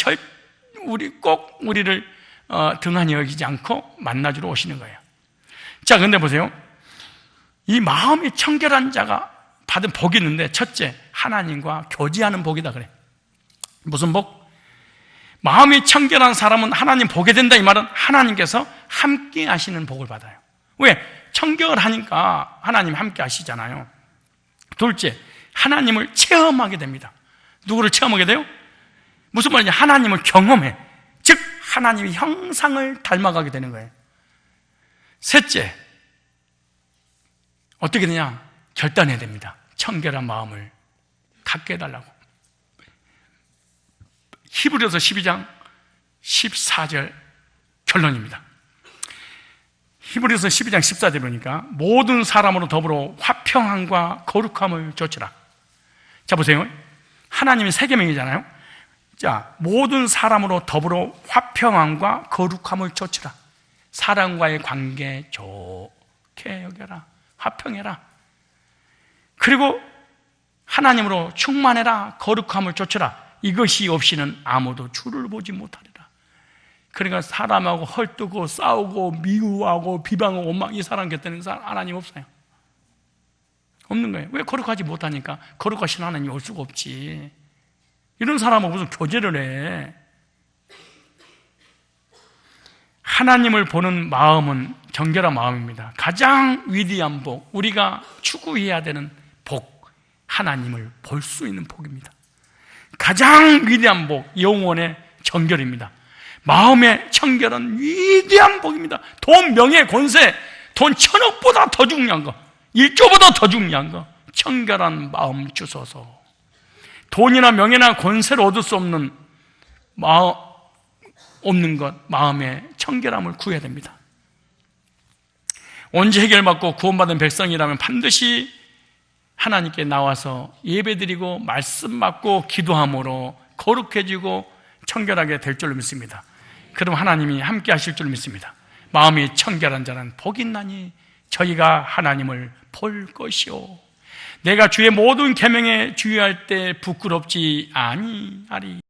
꼭 우리를 등한히 여기지 않고 만나주러 오시는 거예요. 자, 근데 보세요. 이 마음이 청결한 자가 받은 복이 있는데, 첫째, 하나님과 교제하는 복이다 그래. 무슨 복? 마음이 청결한 사람은 하나님 보게 된다 이 말은 하나님께서 함께 하시는 복을 받아요. 왜? 청결하니까 하나님 함께 하시잖아요. 둘째, 하나님을 체험하게 됩니다. 누구를 체험하게 돼요? 무슨 말이냐? 하나님을 경험해. 즉 하나님의 형상을 닮아가게 되는 거예요. 셋째, 어떻게 되냐? 결단해야 됩니다. 청결한 마음을 갖게 해달라고. 히브리서 12장 14절 결론입니다. 히브리서 12장 14절 보니까 모든 사람으로 더불어 화평함과 거룩함을 좇으라. 자, 보세요. 하나님이 세 계명이잖아요. 자, 모든 사람으로 더불어 화평함과 거룩함을 좇으라. 사람과의 관계 좋게 여겨라. 화평해라. 그리고 하나님으로 충만해라. 거룩함을 좇으라. 이것이 없이는 아무도 주를 보지 못하리라. 그러니까 사람하고 헐뜯고 싸우고 미워하고 비방하고 막 이 사람 곁에는 하나님 없어요. 없는 거예요. 왜 거룩하지 못하니까? 거룩하신 하나님이 올 수가 없지. 이런 사람은 무슨 교제를 해? 하나님을 보는 마음은 정결한 마음입니다. 가장 위대한 복, 우리가 추구해야 되는 복, 하나님을 볼 수 있는 복입니다. 가장 위대한 복, 영혼의 정결입니다. 마음의 청결은 위대한 복입니다. 돈, 명예, 권세, 돈 1000억보다 더 중요한 거, 1조보다 더 중요한 거, 청결한 마음 주소서. 돈이나 명예나 권세를 얻을 수 없는 것, 마음의 청결함을 구해야 됩니다. 언제 해결받고 구원받은 백성이라면 반드시 하나님께 나와서 예배드리고 말씀 받고 기도함으로 거룩해지고 청결하게 될 줄로 믿습니다. 그럼 하나님이 함께 하실 줄 믿습니다. 마음이 청결한 자는 복이 있나니 저희가 하나님을 볼 것이요, 내가 주의 모든 계명에 주의할 때 부끄럽지 아니하리.